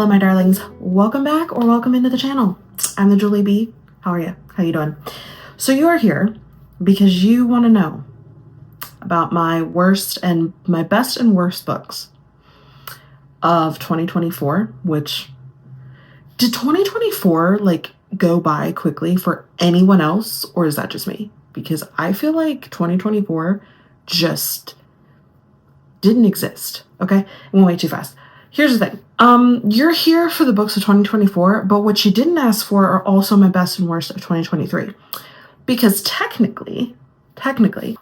Hello, my darlings. Welcome back or welcome into the channel. I'm the Julie Bee. How are you? How you doing? So you are here because you want to know about my worst and my best and worst books of 2024, which did 2024 like go by quickly for anyone else, or is that just me? Because I feel like 2024 just didn't exist. Okay, it went way too fast. Here's the thing. You're here for the books of 2024, but what you didn't ask for are also my best and worst of 2023. Because technically,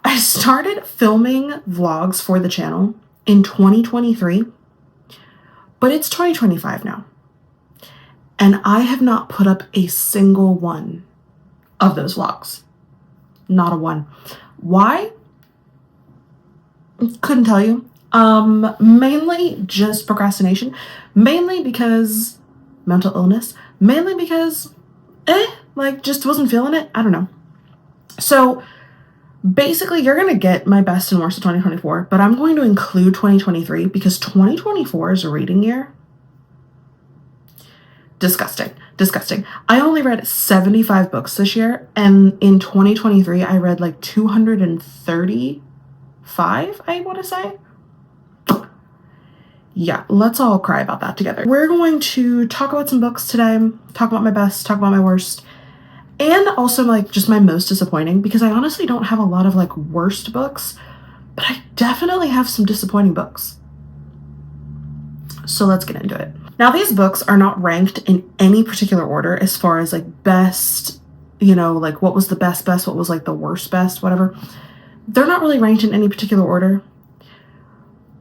I started filming vlogs for the channel in 2023, but it's 2025 now. And I have not put up a single one of those vlogs. Not a one. Why? Couldn't tell you. Mainly just procrastination, mainly because mental illness, mainly because, just wasn't feeling it. I don't know. So basically you're going to get my best and worst of 2024, but I'm going to include 2023 because 2024 is a reading year. Disgusting. I only read 75 books this year, and in 2023 I read like 235, I want to say. Yeah, let's all cry about that together. We're going to talk about some books today, talk about my best, talk about my worst, and also like just my most disappointing, because I honestly don't have a lot of like worst books, but I definitely have some disappointing books. So let's get into it. Now, these books are not ranked in any particular order as far as like best, like what was the best, what was like the worst best, whatever. They're not really ranked in any particular order,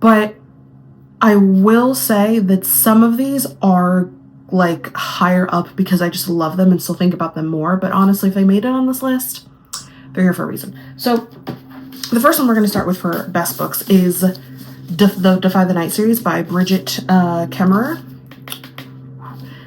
but I will say that some of these are like higher up because I just love them and still think about them more. But honestly, if they made it on this list, they're here for a reason. So the first one we're going to start with for best books is the Defy the Night series by Bridget Kemmerer.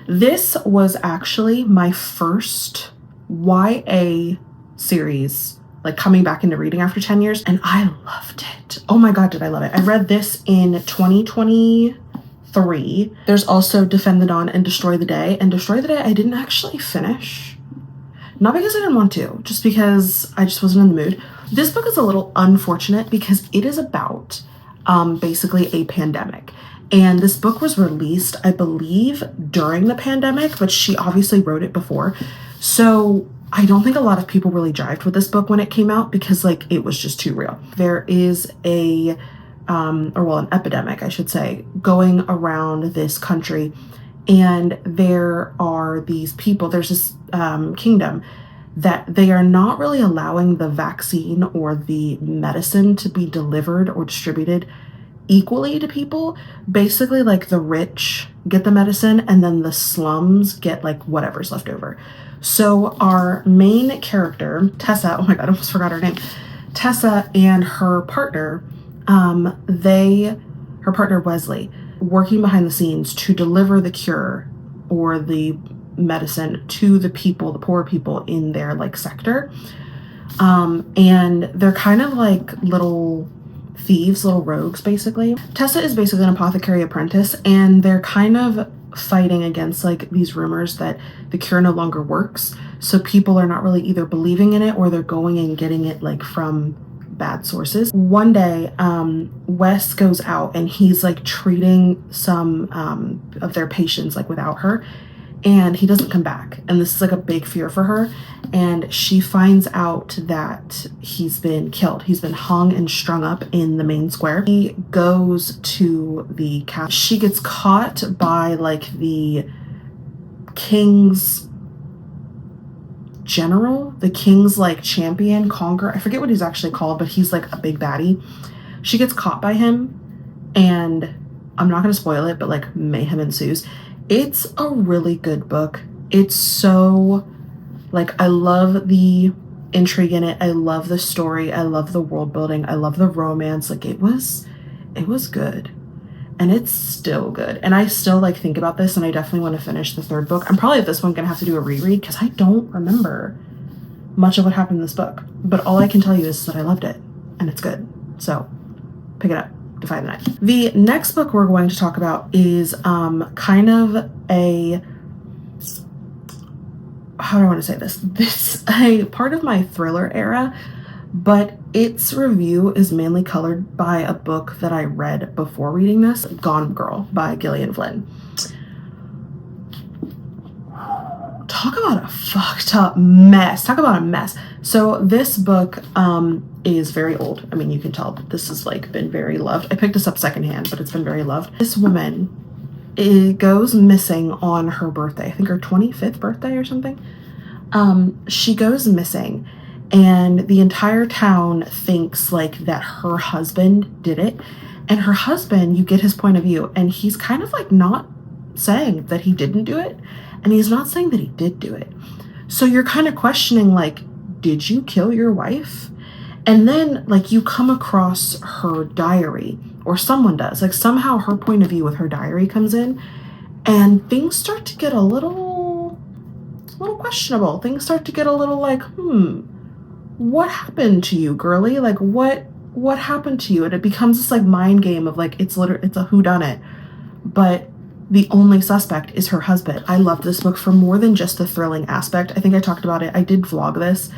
This was actually my first YA series, like coming back into reading after 10 years, and I loved it. Oh my God, did I love it. I read this in 2023. There's also Defend the Dawn and Destroy the Day, and Destroy the Day I didn't actually finish. Not because I didn't want to, just because I just wasn't in the mood. This book is a little unfortunate because it is about basically a pandemic. And this book was released, I believe, during the pandemic, but she obviously wrote it before. So I don't think a lot of people really jived with this book when it came out because like it was just too real. There is an epidemic, I should say, going around this country. And there are these people, there's this kingdom that they are not really allowing the vaccine or the medicine to be delivered or distributed equally to people. Basically, like the rich get the medicine and then the slums get like whatever's left over. So our main character, Tessa, oh my God, I almost forgot her name. Tessa and her partner, her partner Wesley, working behind the scenes to deliver the cure or the medicine to the people, the poor people in their like sector. And they're kind of like little thieves, little rogues, basically. Tessa is basically an apothecary apprentice, and they're kind of fighting against like these rumors that the cure no longer works. So people are not really either believing in it or they're going and getting it like from bad sources. One day, Wes goes out and he's like treating some of their patients like without her, and he doesn't come back. And this is like a big fear for her. And she finds out that he's been killed. He's been hung and strung up in the main square. He goes to the castle. She gets caught by like the king's general, the king's like champion, conqueror. I forget what he's actually called, but he's like a big baddie. She gets caught by him, and I'm not going to spoil it, but like mayhem ensues. It's a really good book. It's so, like, I love the intrigue in it. I love the story. I love the world building. I love the romance. Like, it was good. And it's still good. And I still, like, think about this, and I definitely want to finish the third book. I'm probably at this point going to have to do a reread because I don't remember much of what happened in this book. But all I can tell you is that I loved it, and it's good. So, pick it up. Defy the Night. The next book we're going to talk about is kind of a, how do I want to say this? This a part of my thriller era, but its review is mainly colored by a book that I read before reading this, Gone Girl by Gillian Flynn. Talk about a fucked up mess. Talk about a mess. So this book is very old. I mean, you can tell that this has like been very loved. I picked this up secondhand, but it's been very loved. This woman, it goes missing on her birthday. I think her 25th birthday or something. She goes missing, and the entire town thinks like that her husband did it. And her husband, you get his point of view, and he's kind of like not saying that he didn't do it, and he's not saying that he did do it. So you're kind of questioning, like, did you kill your wife? And then like you come across her diary, or someone does, like somehow her point of view with her diary comes in, and things start to get a little questionable. Things start to get a little like, what happened to you, girly? Like what happened to you? And it becomes this like mind game of like, it's a whodunit, but the only suspect is her husband. I love this book for more than just the thrilling aspect. I think I talked about it. I did vlog this,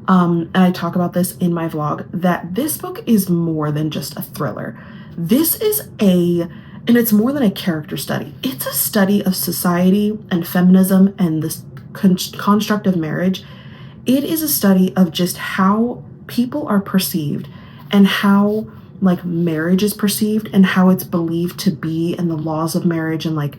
and I talk about this in my vlog, that this book is more than just a thriller. This is and it's more than a character study. It's a study of society and feminism and this construct of marriage. It is a study of just how people are perceived, and how like marriage is perceived, and how it's believed to be, and the laws of marriage, and like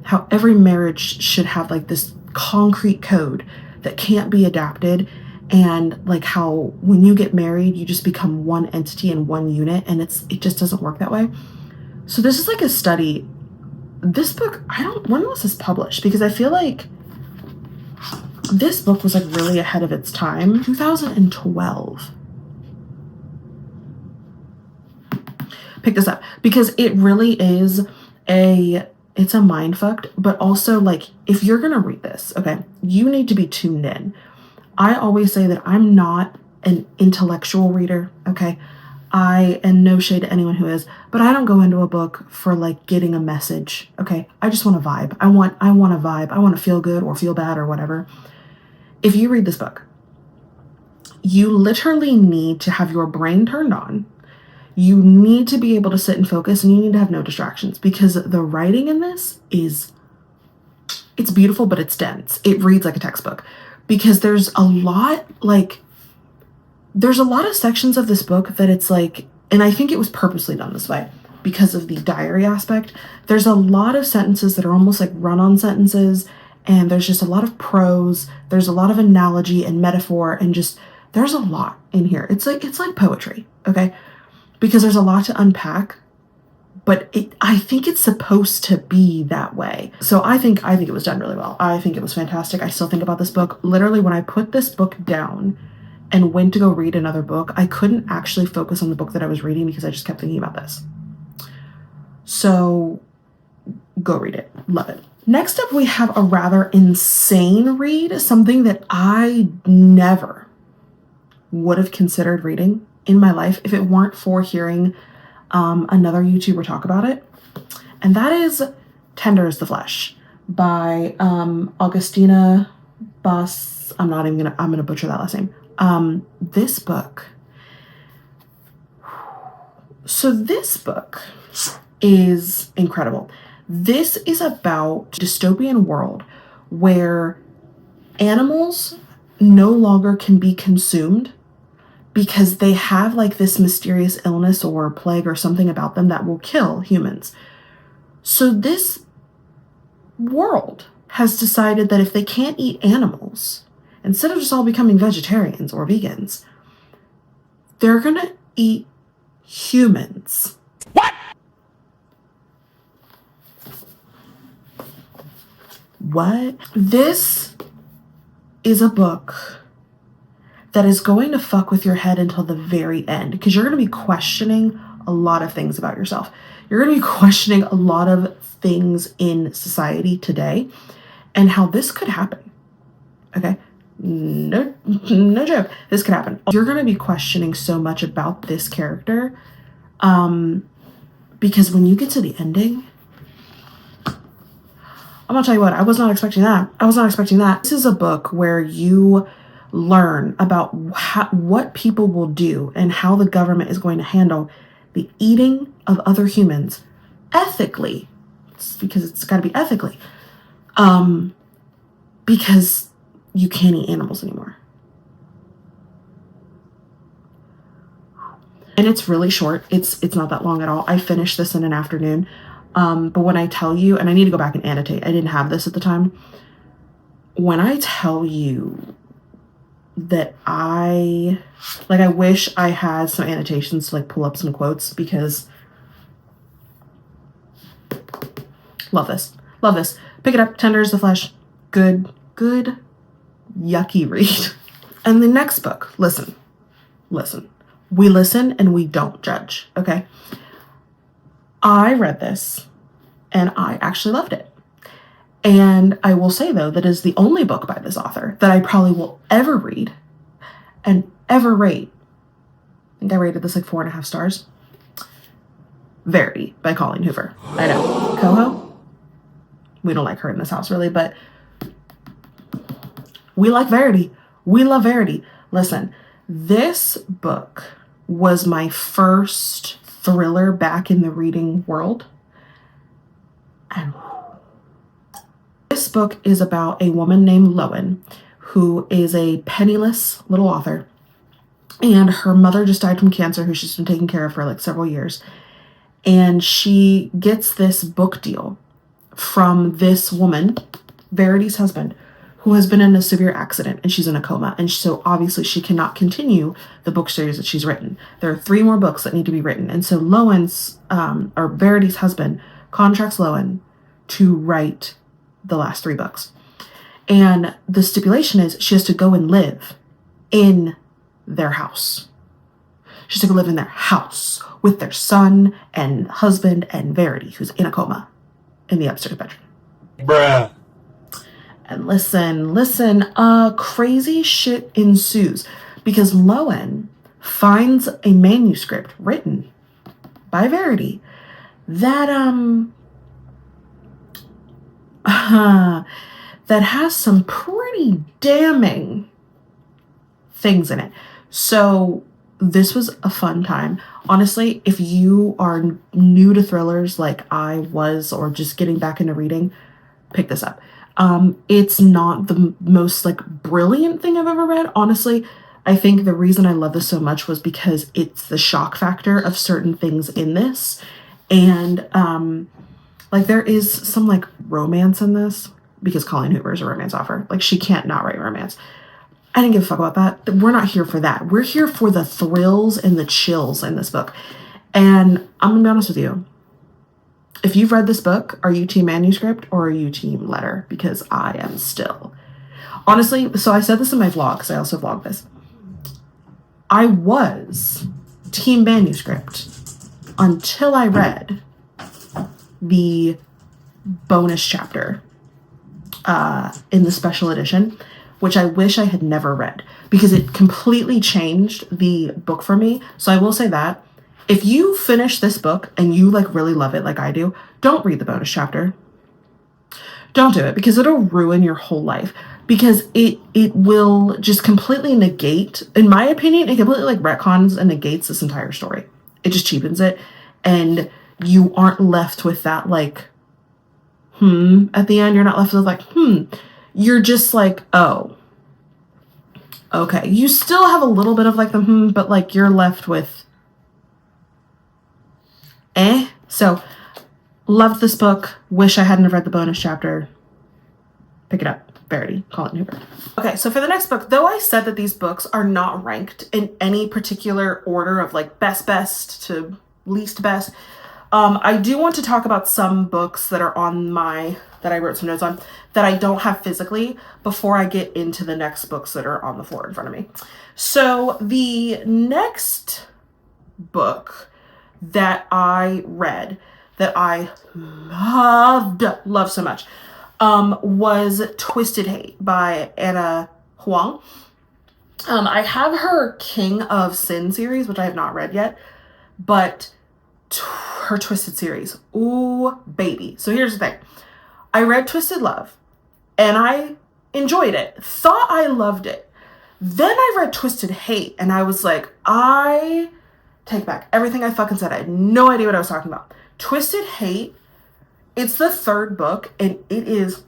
how every marriage should have like this concrete code that can't be adapted, and like how when you get married you just become one entity and one unit, and it just doesn't work that way. So this is like a study. This book, when was this published? Because I feel like this book was like really ahead of its time. 2012. Pick this up because it really is it's a mind fucked, but also like if you're gonna read this, okay, you need to be tuned in. I always say that I'm not an intellectual reader, okay? And no shade to anyone who is, but I don't go into a book for like getting a message, okay? I just want a vibe. I want a vibe. I want to feel good or feel bad or whatever. If you read this book, you literally need to have your brain turned on. You need to be able to sit and focus, and you need to have no distractions, because the writing in this it's beautiful, but it's dense. It reads like a textbook, because there's a lot of sections of this book that it's like, and I think it was purposely done this way because of the diary aspect. There's a lot of sentences that are almost like run-on sentences, and there's just a lot of prose. There's a lot of analogy and metaphor, and just there's a lot in here. It's like poetry, okay? Because there's a lot to unpack, but I think it's supposed to be that way. So I think it was done really well. I think it was fantastic. I still think about this book. Literally, when I put this book down and went to go read another book, I couldn't actually focus on the book that I was reading because I just kept thinking about this. So go read it. Love it. Next up, we have a rather insane read, something that I never would have considered reading in my life if it weren't for hearing another YouTuber talk about it. And that is Tender as the Flesh by Augustina Bas. I'm gonna butcher that last name. This book. So this book is incredible. This is about a dystopian world where animals no longer can be consumed because they have like this mysterious illness or plague or something about them that will kill humans. So this world has decided that if they can't eat animals, instead of just all becoming vegetarians or vegans, they're gonna eat humans. What? This is a book that is going to fuck with your head until the very end, because you're going to be questioning a lot of things about yourself. You're going to be questioning a lot of things in society today and how this could happen. Okay? No joke. This could happen. You're going to be questioning so much about this character. because when you get to the ending, I'm gonna tell you what, I was not expecting that. This is a book where you learn about what people will do and how the government is going to handle the eating of other humans ethically. Because it's got to be ethically. Because you can't eat animals anymore. And it's really short. It's not that long at all. I finished this in an afternoon. But when I tell you, and I need to go back and annotate, I didn't have this at the time. When I tell you that I wish I had some annotations to like pull up some quotes, because love this. Pick it up, tender as the flesh. Good, yucky read. And the next book, listen. We listen and we don't judge, okay? I read this and I actually loved it. And I will say, though, that is the only book by this author that I probably will ever read and ever rate. I think I rated this like 4.5 stars. Verity by Colleen Hoover. I know. Coho? We don't like her in this house, really, but we like Verity. We love Verity. Listen, this book was my first thriller back in the reading world. And this book is about a woman named Lowen, who is a penniless little author. And her mother just died from cancer, who she's been taking care of for like several years. And she gets this book deal from this woman, Verity's husband, who has been in a severe accident and she's in a coma. And so obviously she cannot continue the book series that she's written. There are 3 more books that need to be written. And so Verity's husband contracts Lowen to write the last 3 books. And the stipulation is she has to go and live in their house. She has to go live in their house with their son and husband and Verity, who's in a coma in the upstairs bedroom. Bruh. And listen, crazy shit ensues because Lowen finds a manuscript written by Verity that that has some pretty damning things in it. So this was a fun time. Honestly, if you are new to thrillers like I was, or just getting back into reading, pick this up. It's not the most like brilliant thing I've ever read. Honestly, I think the reason I love this so much was because it's the shock factor of certain things in this. And like there is some like romance in this because Colleen Hoover is a romance author. Like she can't not write romance. I didn't give a fuck about that. We're not here for that. We're here for the thrills and the chills in this book. And I'm gonna be honest with you. If you've read this book, are you team manuscript or are you team letter? Because I am still. Honestly, so I said this in my vlog, because I also vlog this. I was team manuscript until I read the bonus chapter in the special edition, which I wish I had never read because it completely changed the book for me. So I will say that. If you finish this book and you like really love it like I do, don't read the bonus chapter. Don't do it because it'll ruin your whole life. Because it will just completely negate, in my opinion, it completely like retcons and negates this entire story. It just cheapens it. And you aren't left with that like, at the end. You're not left with like, You're just like, oh, okay. You still have a little bit of like the but like you're left with So, loved this book. Wish I hadn't read the bonus chapter. Pick it up. Verity, Colleen Hoover. Okay, so for the next book, though I said that these books are not ranked in any particular order of like best to least best, I do want to talk about some books that are on that I wrote some notes on that I don't have physically before I get into the next books that are on the floor in front of me. So the next book that I read that I loved so much was Twisted Hate by Anna Huang. I have her King of Sin series, which I have not read yet, but her Twisted series. Ooh, baby. So here's the thing. I read Twisted Love and I enjoyed it. Thought I loved it. Then I read Twisted Hate and I was like, I take back everything I fucking said. I had no idea what I was talking about. Twisted Hate, it's the third book and it is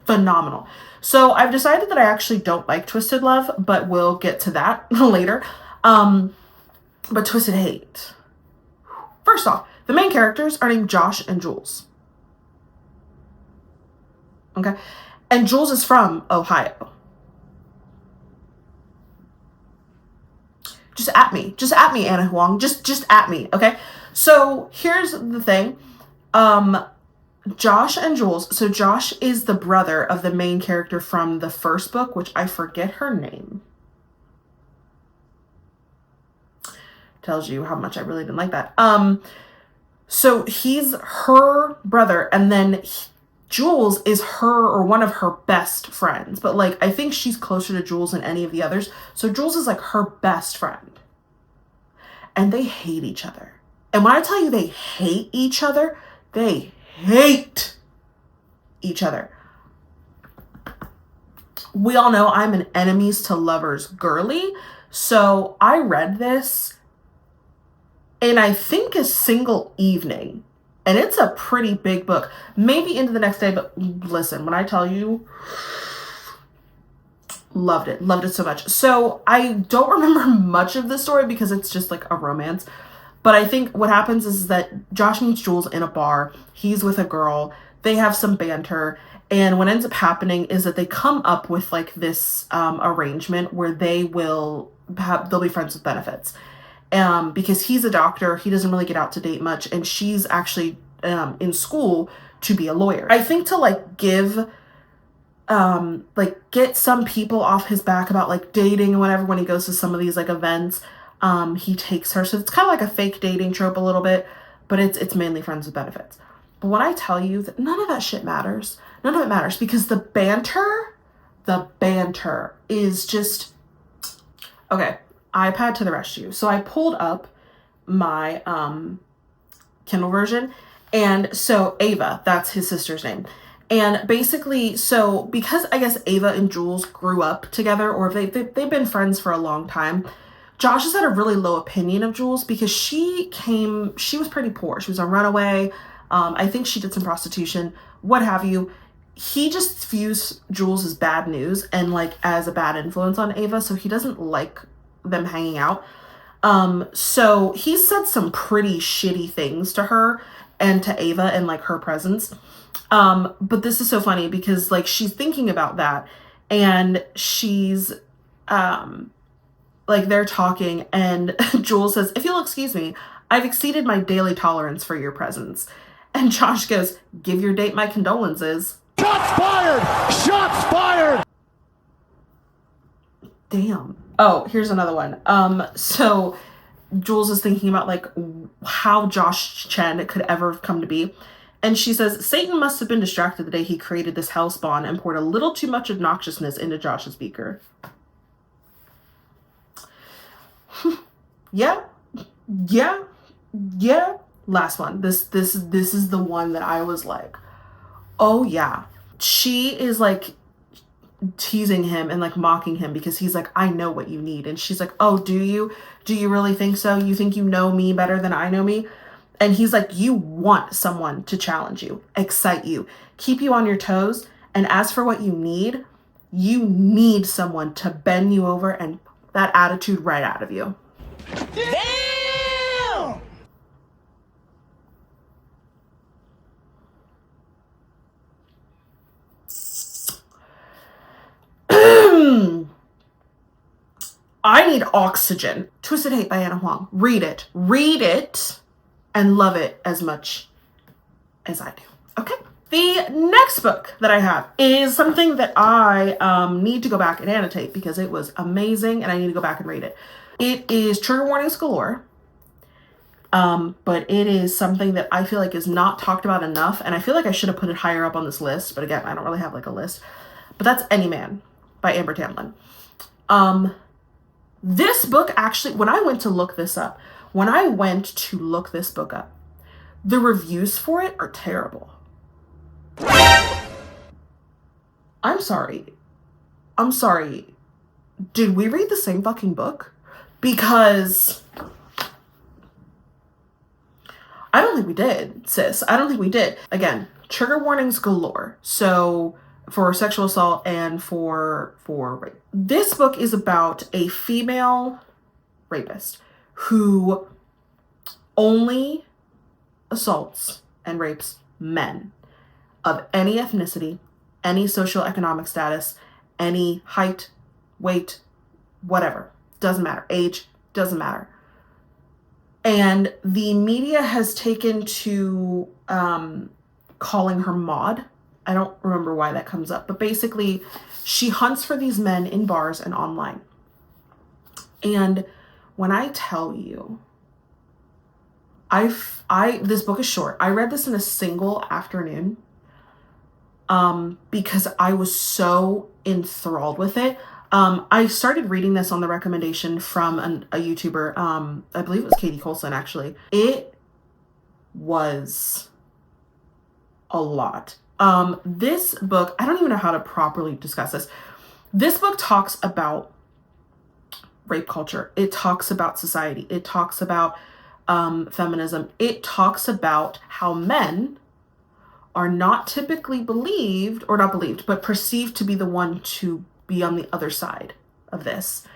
phenomenal. So I've decided that I actually don't like Twisted Love, but we'll get to that later. But Twisted Hate. First off, the main characters are named Josh and Jules. Okay? And Jules is from Ohio. Just at me, Anna Huang. Just at me, okay? So here's the thing. Josh and Jules. So Josh is the brother of the main character from the first book, which I forget her name. Tells you how much I really didn't like that. So he's her brother, and then Jules is her or one of her best friends. But like, I think she's closer to Jules than any of the others. So Jules is like her best friend. And they hate each other. And when I tell you they hate each other, they hate each other. We all know I'm an enemies to lovers girly. So I read this in I think a single evening. And it's a pretty big book. Maybe into the next day, but listen, when I tell you, loved it so much. So I don't remember much of the story because it's just like a romance. But I think what happens is that Josh meets Jules in a bar. He's with a girl. They have some banter. And what ends up happening is that they come up with like this arrangement where they'll be friends with benefits. Because he's a doctor, he doesn't really get out to date much. And she's actually in school to be a lawyer. I think to like give, get some people off his back about like dating and whatever when he goes to some of these like events. He takes her. So it's kind of like a fake dating trope a little bit, but it's mainly friends with benefits. But when I tell you that none of that shit matters, none of it matters because the banter is just, okay, iPad to the rescue. So I pulled up my Kindle version. And so Ava, that's his sister's name. And basically, so because I guess Ava and Jules grew up together, or they've been friends for a long time, Josh has had a really low opinion of Jules because she was pretty poor. She was a runaway. I think she did some prostitution, what have you. He just views Jules as bad news and like as a bad influence on Ava. So he doesn't like them hanging out. So he said some pretty shitty things to her and to Ava in like her presence. But this is so funny because like she's thinking about that and she's, like they're talking and Jules says, "If you'll excuse me, I've exceeded my daily tolerance for your presence." And Josh goes, "Give your date my condolences." Shots fired! Shots fired! Damn. Oh, here's another one. So Jules is thinking about like how Josh Chen could ever come to be. And she says, "Satan must have been distracted the day he created this hell spawn and poured a little too much obnoxiousness into Josh's beaker." Yeah. Last one. This is the one that I was like, oh yeah. She is like teasing him and like mocking him because he's like, "I know what you need." And she's like, "Oh, do you? Do you really think so? You think you know me better than I know me?" And he's like, "You want someone to challenge you, excite you, keep you on your toes. And as for what you need someone to bend you over and that attitude right out of you." Damn! I Need Oxygen. Twisted Hate by Anna Huang. Read it, and love it as much as I do. Okay. The next book that I have is something that I need to go back and annotate because it was amazing and I need to go back and read it. It is Trigger Warnings Galore. But it is something that I feel like is not talked about enough. And I feel like I should have put it higher up on this list. But again, I don't really have like a list. But that's Any Man by Amber Tamlin. This book actually, when I went to look this book up, The reviews for it are terrible. I'm sorry. Did we read the same fucking book? Because I don't think we did, sis. I don't think we did. Again, trigger warnings galore. So for sexual assault and for rape. This book is about a female rapist who only assaults and rapes men of any ethnicity, any socioeconomic status, any height, weight, whatever. Doesn't matter. Age, doesn't matter. And the media has taken to calling her Maud. I don't remember why that comes up, but basically she hunts for these men in bars and online. And when I tell you, this book is short. I read this in a single afternoon because I was so enthralled with it. I started reading this on the recommendation from a YouTuber. I believe it was Katie Colson, actually. It was a lot. This book, I don't even know how to properly discuss this. This book talks about rape culture. It talks about society. It talks about feminism. It talks about how men are not typically but perceived to be the one to be on the other side of this.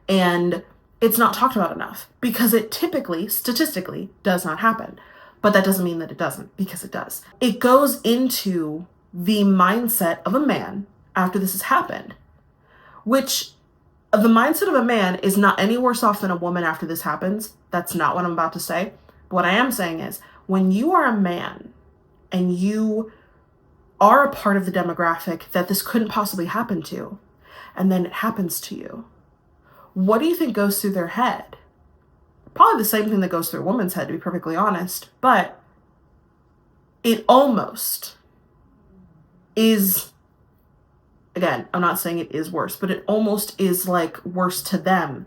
And it's not talked about enough because it typically, statistically, does not happen. But that doesn't mean that it doesn't, because it does. It goes into the mindset of a man after this has happened, which the mindset of a man is not any worse off than a woman after this happens. That's not what I'm about to say. But what I am saying is, when you are a man and you are a part of the demographic that this couldn't possibly happen to, and then it happens to you, what do you think goes through their head? Probably the same thing that goes through a woman's head, to be perfectly honest. But it almost is, again, I'm not saying it is worse, but it almost is like worse to them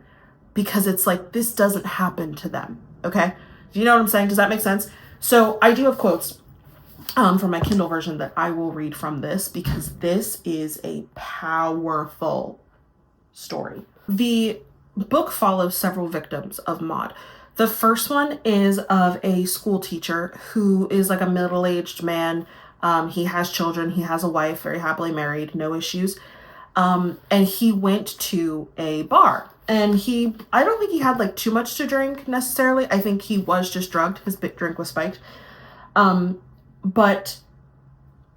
because it's like this doesn't happen to them. Okay? Do you know what I'm saying? Does that make sense? So I do have quotes from my Kindle version that I will read from this because this is a powerful story. The book follows several victims of Maud. The first one is of a school teacher who is like a middle-aged man. He has children. He has a wife, very happily married, no issues. And he went to a bar. And I don't think he had like too much to drink necessarily. I think he was just drugged. His drink was spiked. But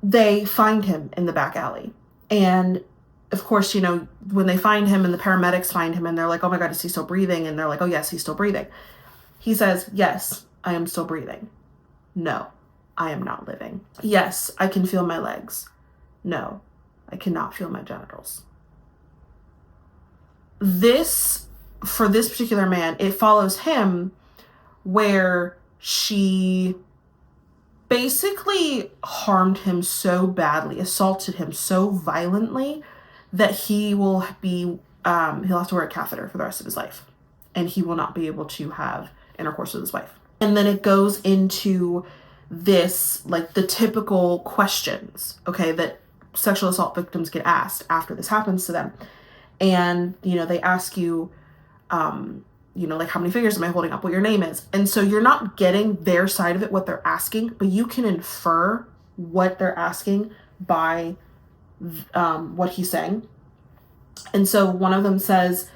they find him in the back alley. And of course, you know, when they find him and the paramedics find him and they're like, oh my God, is he still breathing? And they're like, oh yes, he's still breathing. He says, yes, I am still breathing. No, I am not living. Yes, I can feel my legs. No, I cannot feel my genitals. For this particular man, it follows him where she basically harmed him so badly, assaulted him so violently that he'll have to wear a catheter for the rest of his life. And he will not be able to have intercourse with his wife. And then it goes into this, like the typical questions, okay, that sexual assault victims get asked after this happens to them. And, you know, they ask you, you know, like how many fingers am I holding up, what your name is. And so you're not getting their side of it, what they're asking, but you can infer what they're asking by what he's saying. And so one of them says,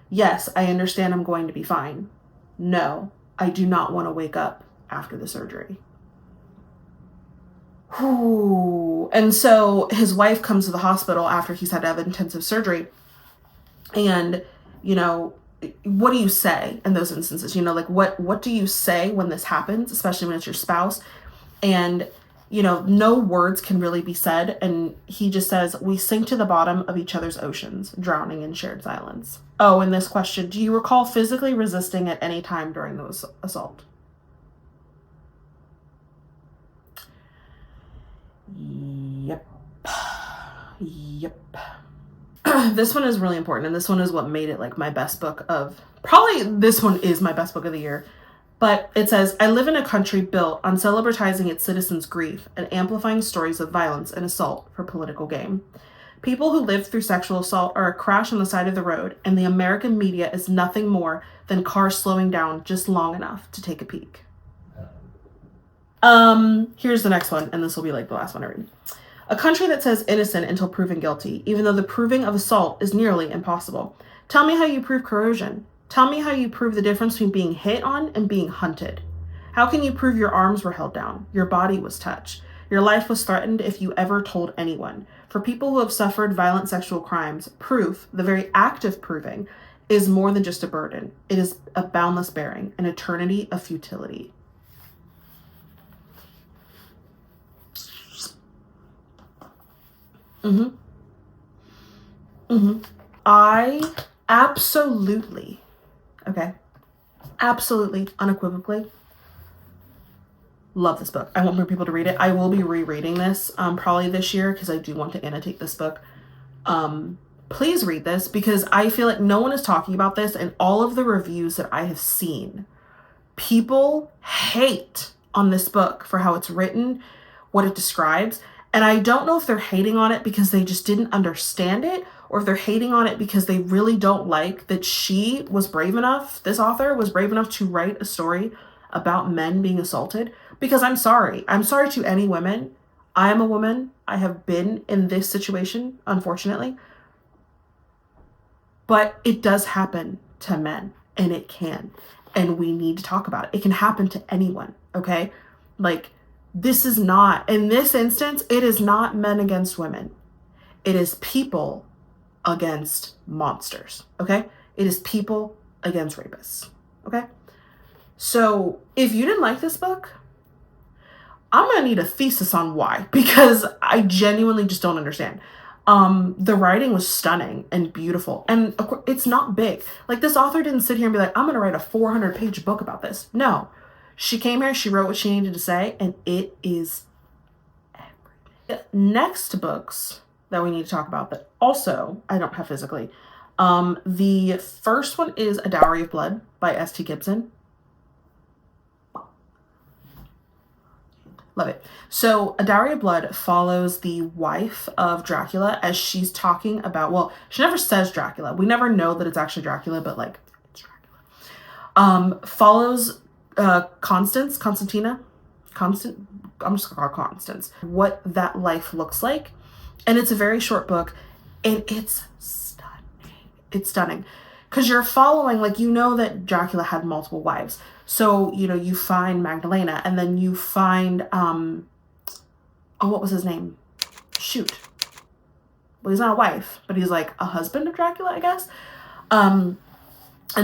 yes, I understand I'm going to be fine. No, I do not want to wake up after the surgery. Whew. And so his wife comes to the hospital after he's had to have intensive surgery. And, you know, what do you say in those instances? You know, like what do you say when this happens, especially when it's your spouse? And, you know, no words can really be said. And he just says, we sink to the bottom of each other's oceans, drowning in shared silence. Oh, and this question, do you recall physically resisting at any time during the assault? Yep. This one is really important, and this one is what made it like my best book of, probably this one is my best book of the year. But it says, I live in a country built on celebratizing its citizens' grief and amplifying stories of violence and assault for political gain. People who live through sexual assault are a crash on the side of the road, and the American media is nothing more than cars slowing down just long enough to take a peek. Here's the next one, and this will be like the last one I read. A country that says innocent until proven guilty, even though the proving of assault is nearly impossible. Tell me how you prove corrosion. Tell me how you prove the difference between being hit on and being hunted. How can you prove your arms were held down, your body was touched, your life was threatened if you ever told anyone? For people who have suffered violent sexual crimes, proof, the very act of proving, is more than just a burden. It is a boundless bearing, an eternity of futility. I absolutely, unequivocally love this book. I want more people to read it. I will be rereading this probably this year because I do want to annotate this book. Please read this because I feel like no one is talking about this, and all of the reviews that I have seen, people hate on this book for how it's written, what it describes. And I don't know if they're hating on it because they just didn't understand it, or if they're hating on it because they really don't like that she was brave enough, this author was brave enough to write a story about men being assaulted. Because I'm sorry to any women. I am a woman. I have been in this situation, unfortunately. But it does happen to men, and it can. And we need to talk about it. It can happen to anyone, okay? Like, this is not, in this instance, it is not men against women. It is people against monsters, okay? It is people against rapists, okay? So if you didn't like this book, I'm gonna need a thesis on why, because I genuinely just don't understand. The writing was stunning and beautiful, and of course, it's not big. Like, this author didn't sit here and be like, I'm gonna write a 400-page book about this. No. She came here, she wrote what she needed to say, and it is everything. Next books that we need to talk about that also I don't have physically. The first one is A Dowry of Blood by S.T. Gibson. Love it. So A Dowry of Blood follows the wife of Dracula as she's talking about, well, she never says Dracula. We never know that it's actually Dracula, but like, it's Dracula. Follows Constantina, I'm just gonna call her Constance, what that life looks like. And it's a very short book, and it's stunning. It's stunning. Because you're following, like, you know that Dracula had multiple wives. So, you know, you find Magdalena, and then you find, what was his name? Shoot. Well, he's not a wife, but he's like a husband of Dracula, I guess. And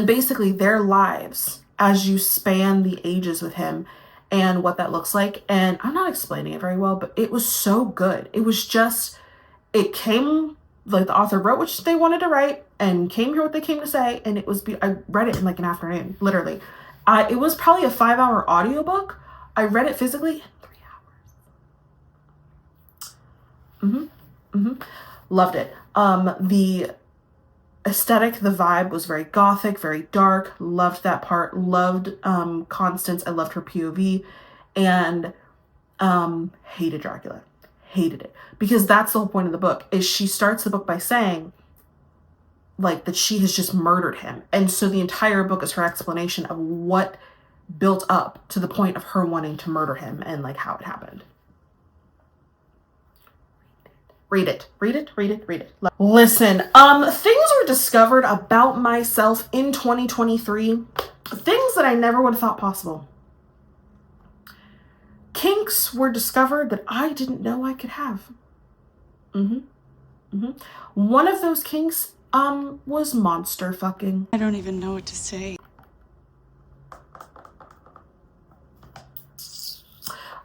basically their lives as you span the ages with him and what that looks like. And I'm not explaining it very well, but it was so good. It was just, it came, like, the author wrote what they wanted to write and came here what they came to say. And it was, I read it in like an afternoon, literally. It was probably a 5-hour audiobook. I read it physically in 3 hours. Loved it. The aesthetic, the vibe was very gothic, very dark. Loved that part. Loved Constance. I loved her POV, and hated Dracula. Hated it, because that's the whole point of the book. Is she starts the book by saying, like, that she has just murdered him, and so the entire book is her explanation of what built up to the point of her wanting to murder him and like how it happened. Read it. Listen, things were discovered about myself in 2023. Things that I never would have thought possible. Kinks were discovered that I didn't know I could have. One of those kinks, was monster fucking. I don't even know what to say.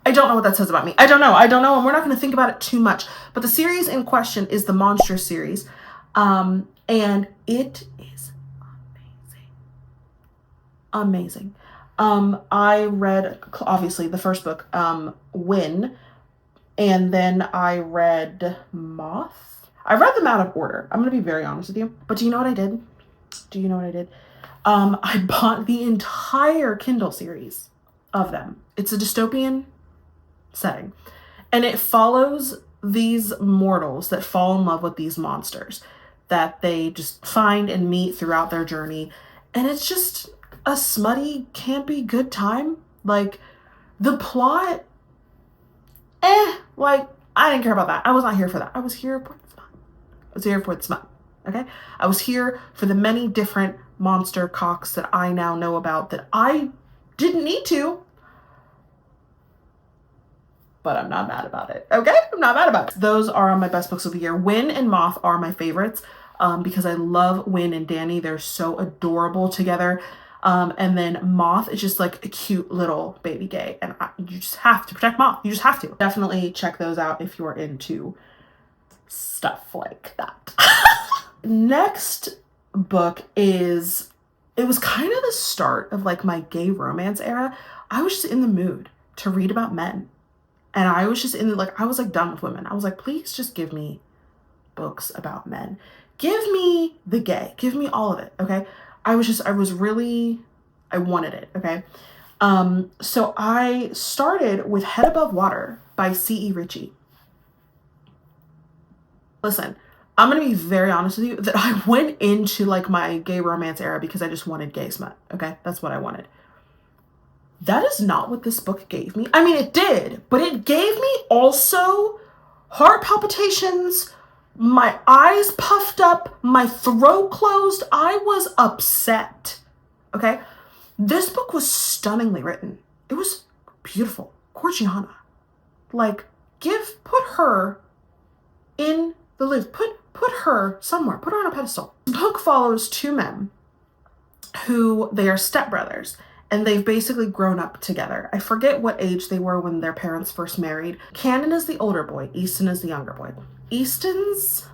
I don't know what that says about me. I don't know, and we're not going to think about it too much. But the series in question is the Monster series, and it is amazing. I read, obviously, the first book, Win, and then I read Moth. I read them out of order. I'm going to be very honest with you. But do you know what I did? Do you know what I did? I bought the entire Kindle series of them. It's a dystopian setting, and it follows these mortals that fall in love with these monsters that they just find and meet throughout their journey. And it's just a smutty, campy, good time. Like, the plot, like, I didn't care about that. I was not here for that. I was here for the smut. I was here for the smut. Okay? I was here for the many different monster cocks that I now know about that I didn't need to. But I'm not mad about it. Okay? I'm not mad about it. Those are my best books of the year. Win and Moth are my favorites because I love Win and Danny. They're so adorable together. And then Moth is just like a cute little baby gay. And you just have to protect Moth. You just have to. Definitely check those out if you're into stuff like that. Next book is, it was kind of the start of like my gay romance era. I was just in the mood to read about men. And I was just in the, like, I was like done with women. I was like, please just give me books about men. Give me the gay. Give me all of it. Okay. I wanted it. Okay. So I started with Head Above Water by C.E. Ritchie. Listen, I'm going to be very honest with you that I went into like my gay romance era because I just wanted gay smut. Okay. That's what I wanted. That is not what this book gave me. I mean, it did, but it gave me also heart palpitations, my eyes puffed up, my throat closed. I was upset. Okay. This book was stunningly written. It was beautiful. Corgiana. Like, put her in the Louvre. Put her somewhere. Put her on a pedestal. The book follows two men who, they are stepbrothers. And they've basically grown up together. I forget what age they were when their parents first married. Cannon is the older boy. Easton is the younger boy. Easton's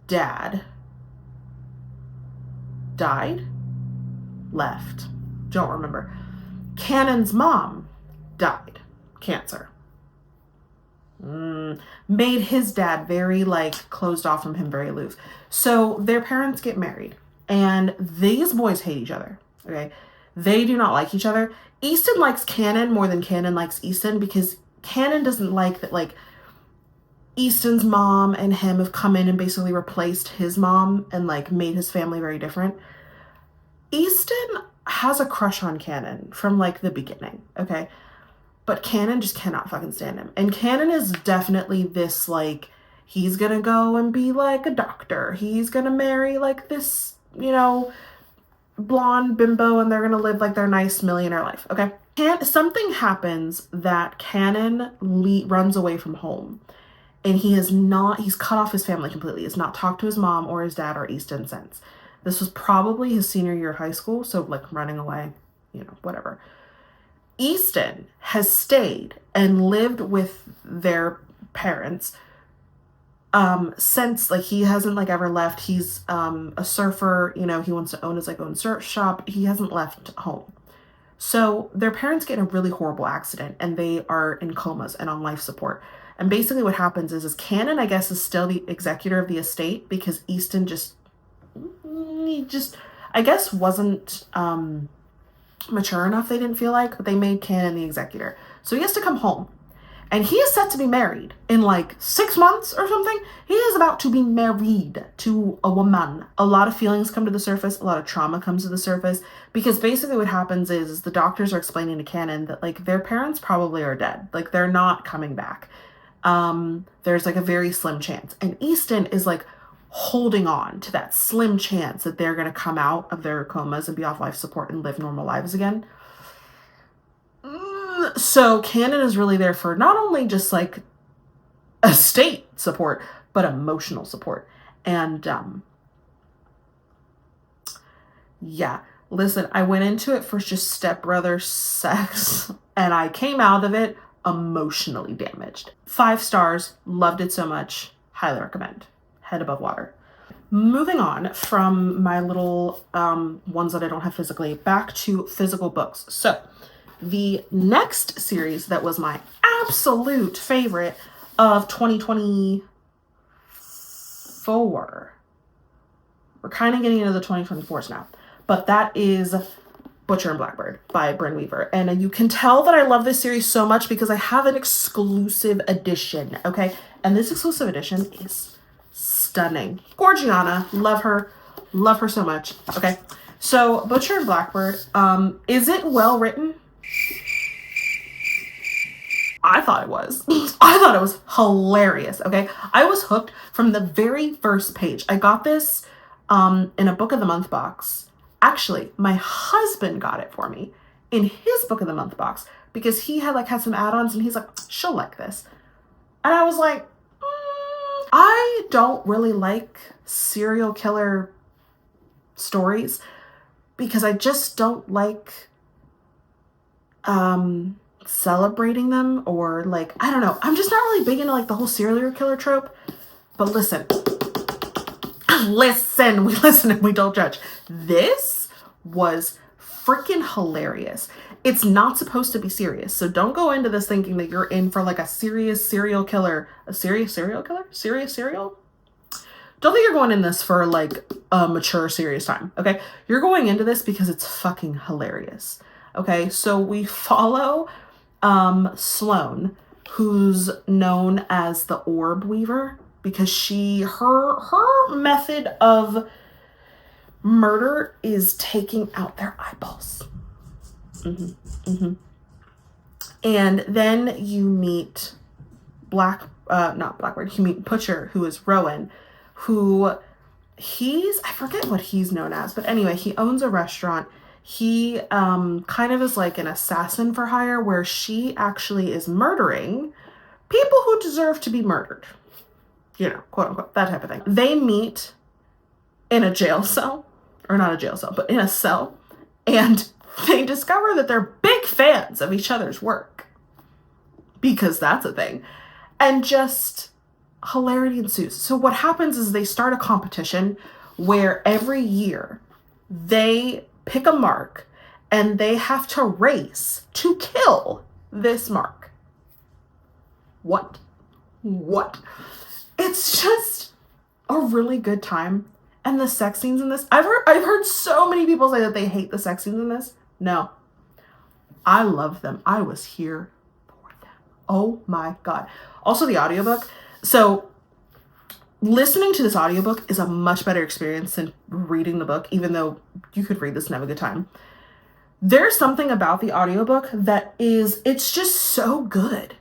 dad died, left, don't remember. Cannon's mom died, cancer. Made his dad very like closed off from him, very aloof. So their parents get married and these boys hate each other. Okay. They do not like each other. Easton likes Cannon more than Cannon likes Easton because Cannon doesn't like that, like, Easton's mom and him have come in and basically replaced his mom and, like, made his family very different. Easton has a crush on Cannon from, like, the beginning, okay? But Cannon just cannot fucking stand him. And Cannon is definitely this, like, he's gonna go and be, like, a doctor. He's gonna marry, like, this, you know, blonde bimbo and they're gonna live like their nice millionaire life. Okay. Something happens that Cannon runs away from home and he's cut off his family completely. He's not talked to his mom or his dad or Easton since. This was probably his senior year of high school. So like running away, you know, whatever. Easton has stayed and lived with their parents since, like, he hasn't like ever left. He's a surfer, you know, he wants to own his like own surf shop. He hasn't left home. So their parents get in a really horrible accident and they are in comas and on life support. And basically what happens is Cannon, I guess, is still the executor of the estate because Easton I guess wasn't mature enough, they didn't feel like, but they made Cannon the executor. So he has to come home. And he is set to be married in like 6 months or something. He is about to be married to a woman. A lot of feelings come to the surface. A lot of trauma comes to the surface. Because basically what happens is the doctors are explaining to Cannon that like their parents probably are dead. Like they're not coming back. There's like a very slim chance. And Easton is like holding on to that slim chance that they're going to come out of their comas and be off life support and live normal lives again. So Cannon is really there for not only just like estate support, but emotional support. And yeah, listen, I went into it for just stepbrother sex and I came out of it emotionally damaged. 5 stars, loved it so much, highly recommend. Head Above Water. Moving on from my little ones that I don't have physically, back to physical books. So the next series that was my absolute favorite of 2024 We're kind of getting into the 2024s now. But that is Butcher and Blackbird by Brynne Weaver. And you can tell that I love this series so much because I have an exclusive edition, okay? And this exclusive edition is stunning. Gorgiana, love her so much, okay? So Butcher and Blackbird, is it well written? I thought it was. I thought it was hilarious, okay? I was hooked from the very first page. I got this in a Book of the Month box. Actually, my husband got it for me in his Book of the Month box because he had some add-ons and he's like, she'll like this. And I was like, I don't really like serial killer stories because I just don't like celebrating them, or I don't know. I'm just not really big into the whole serial killer trope. But listen, we listen and we don't judge. This was freaking hilarious. It's not supposed to be serious, so don't go into this thinking that you're in for a serious serial killer. A serious serial killer? Serious serial? Don't think you're going in this for a mature serious time, okay? You're going into this because it's fucking hilarious, okay? So we follow Sloane, who's known as the Orb Weaver, because her method of murder is taking out their eyeballs. And then you meet not Blackbird, you meet Butcher, who is Rowan, who I forget what he's known as, but anyway, he owns a restaurant. He kind of is like an assassin for hire, where she actually is murdering people who deserve to be murdered. You know, quote unquote, that type of thing. They meet in a jail cell, or not a jail cell, but in a cell, and they discover that they're big fans of each other's work, because that's a thing. And just hilarity ensues. So what happens is they start a competition where every year they pick a mark and they have to race to kill this mark. What? It's just a really good time. And the sex scenes in this, I've heard so many people say that they hate the sex scenes in this. No, I love them. I was here for them. Oh my God. Also the audiobook. So listening to this audiobook is a much better experience than reading the book, even though you could read this and have a good time. There's something about the audiobook it's just so good.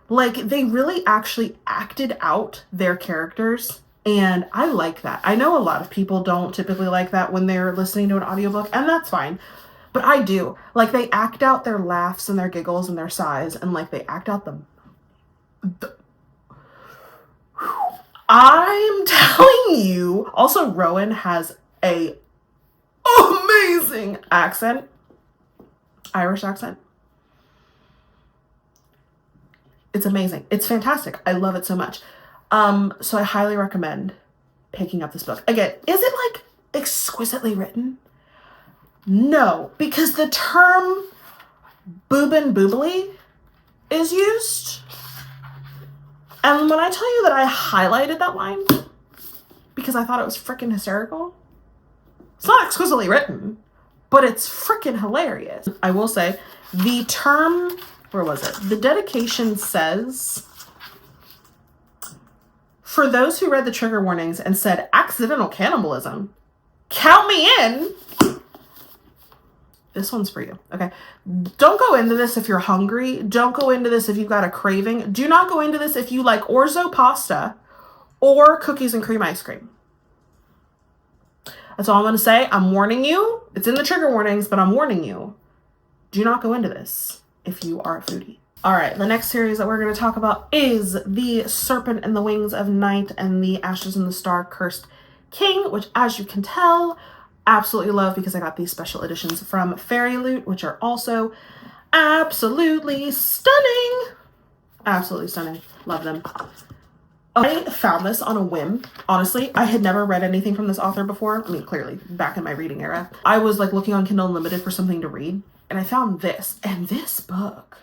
They really actually acted out their characters, and I like that. I know a lot of people don't typically like that when they're listening to an audiobook, and that's fine. But I do. They act out their laughs and their giggles and their sighs, and they act out I'm telling you. Also, Rowan has a amazing accent. Irish accent. It's amazing. It's fantastic. I love it so much. So I highly recommend picking up this book. Again, is it exquisitely written? No, because the term boobin boobily is used. And when I tell you that I highlighted that line because I thought it was freaking hysterical, it's not exquisitely written, but it's freaking hilarious. I will say the term, where was it? The dedication says, for those who read the trigger warnings and said accidental cannibalism, count me in. This one's for you, okay? Don't go into this if you're hungry. Don't go into this if you've got a craving. Do not go into this if you like orzo pasta or cookies and cream ice cream. That's all I'm going to say. I'm warning you. It's in the trigger warnings, but I'm warning you. Do not go into this if you are a foodie. All right, the next series that we're going to talk about is The Serpent and the Wings of Night and the Ashes and the Star Cursed King, which, as you can tell, absolutely love because I got these special editions from Fairy Loot, which are also absolutely stunning. Absolutely stunning. Love them. I found this on a whim. Honestly, I had never read anything from this author before. I mean, clearly, back in my reading era. I was looking on Kindle Unlimited for something to read, and I found this. And this book,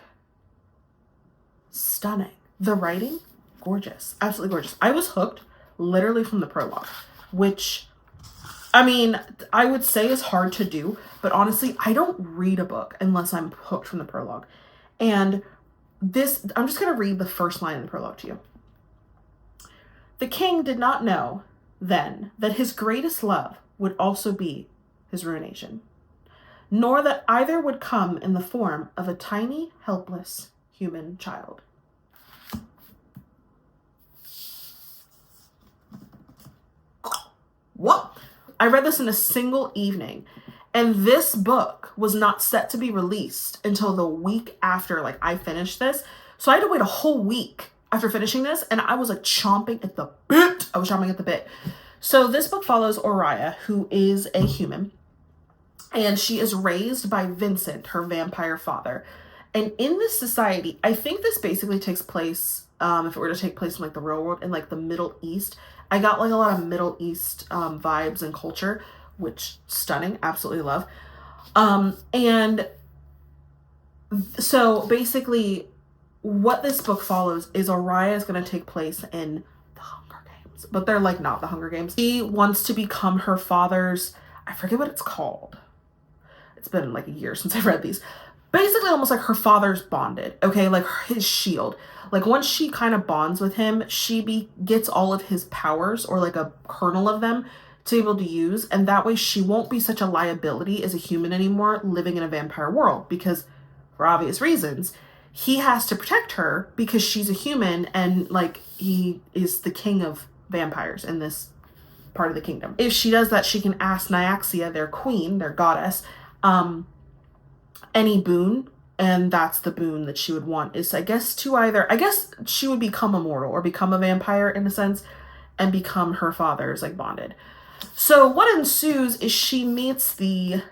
stunning. The writing, gorgeous. Absolutely gorgeous. I was hooked literally from the prologue, which I mean, I would say is hard to do, but honestly, I don't read a book unless I'm hooked from the prologue. And this, I'm just going to read the first line in the prologue to you. The king did not know then that his greatest love would also be his ruination, nor that either would come in the form of a tiny, helpless human child. What? I read this in a single evening, and this book was not set to be released until the week after, like, I finished this. So I had to wait a whole week after finishing this, and I was like chomping at the bit. I was chomping at the bit. So this book follows Oriah, who is a human, and she is raised by Vincent, her vampire father. And in this society, I think this basically takes place, if it were to take place in like the real world, in like the Middle East. I got like a lot of Middle East vibes and culture, which stunning, absolutely love. And so basically what this book follows is Oriah is going to take place in the Hunger Games, but they're like not the Hunger Games. She wants to become her father's, I forget what it's called. It's been like a year since I've read these. Basically almost like her father's bonded, okay? Like his shield. Like once she kind of bonds with him, she gets all of his powers, or like a kernel of them, to be able to use. And that way she won't be such a liability as a human anymore living in a vampire world, because for obvious reasons, he has to protect her because she's a human, and like he is the king of vampires in this part of the kingdom. If she does that, she can ask Nyaxia, their queen, their goddess, any boon, and that's the boon that she would want, is I guess she would become immortal or become a vampire in a sense and become her father's like bonded. So what ensues is she meets the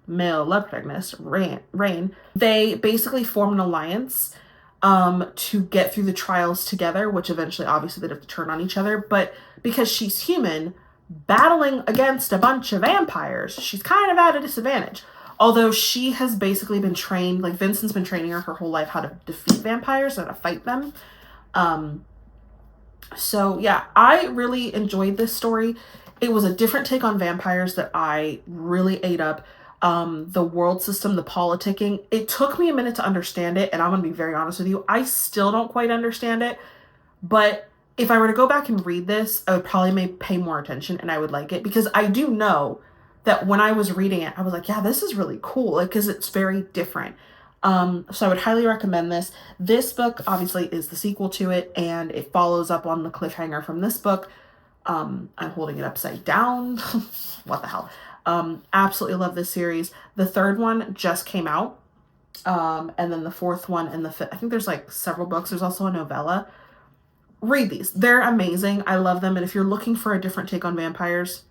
male love protagonist, Rain. They basically form an alliance to get through the trials together, which eventually obviously they'd have to turn on each other, but because she's human, battling against a bunch of vampires, she's kind of at a disadvantage. Although she has basically been trained, like Vincent's been training her whole life how to defeat vampires and how to fight them. So yeah, I really enjoyed this story. It was a different take on vampires that I really ate up. The world system, the politicking, it took me a minute to understand it, and I'm going to be very honest with you, I still don't quite understand it, but if I were to go back and read this, I would probably pay more attention, and I would like it, because I do know that when I was reading it, I was like, yeah, this is really cool, like, because it's very different. So I would highly recommend this. This book obviously is the sequel to it, and it follows up on the cliffhanger from this book. I'm holding it upside down. What the hell? Absolutely love this series. The third one just came out. And then the fourth one and the fifth, I think there's like several books. There's also a novella. Read these. They're amazing. I love them. And if you're looking for a different take on vampires,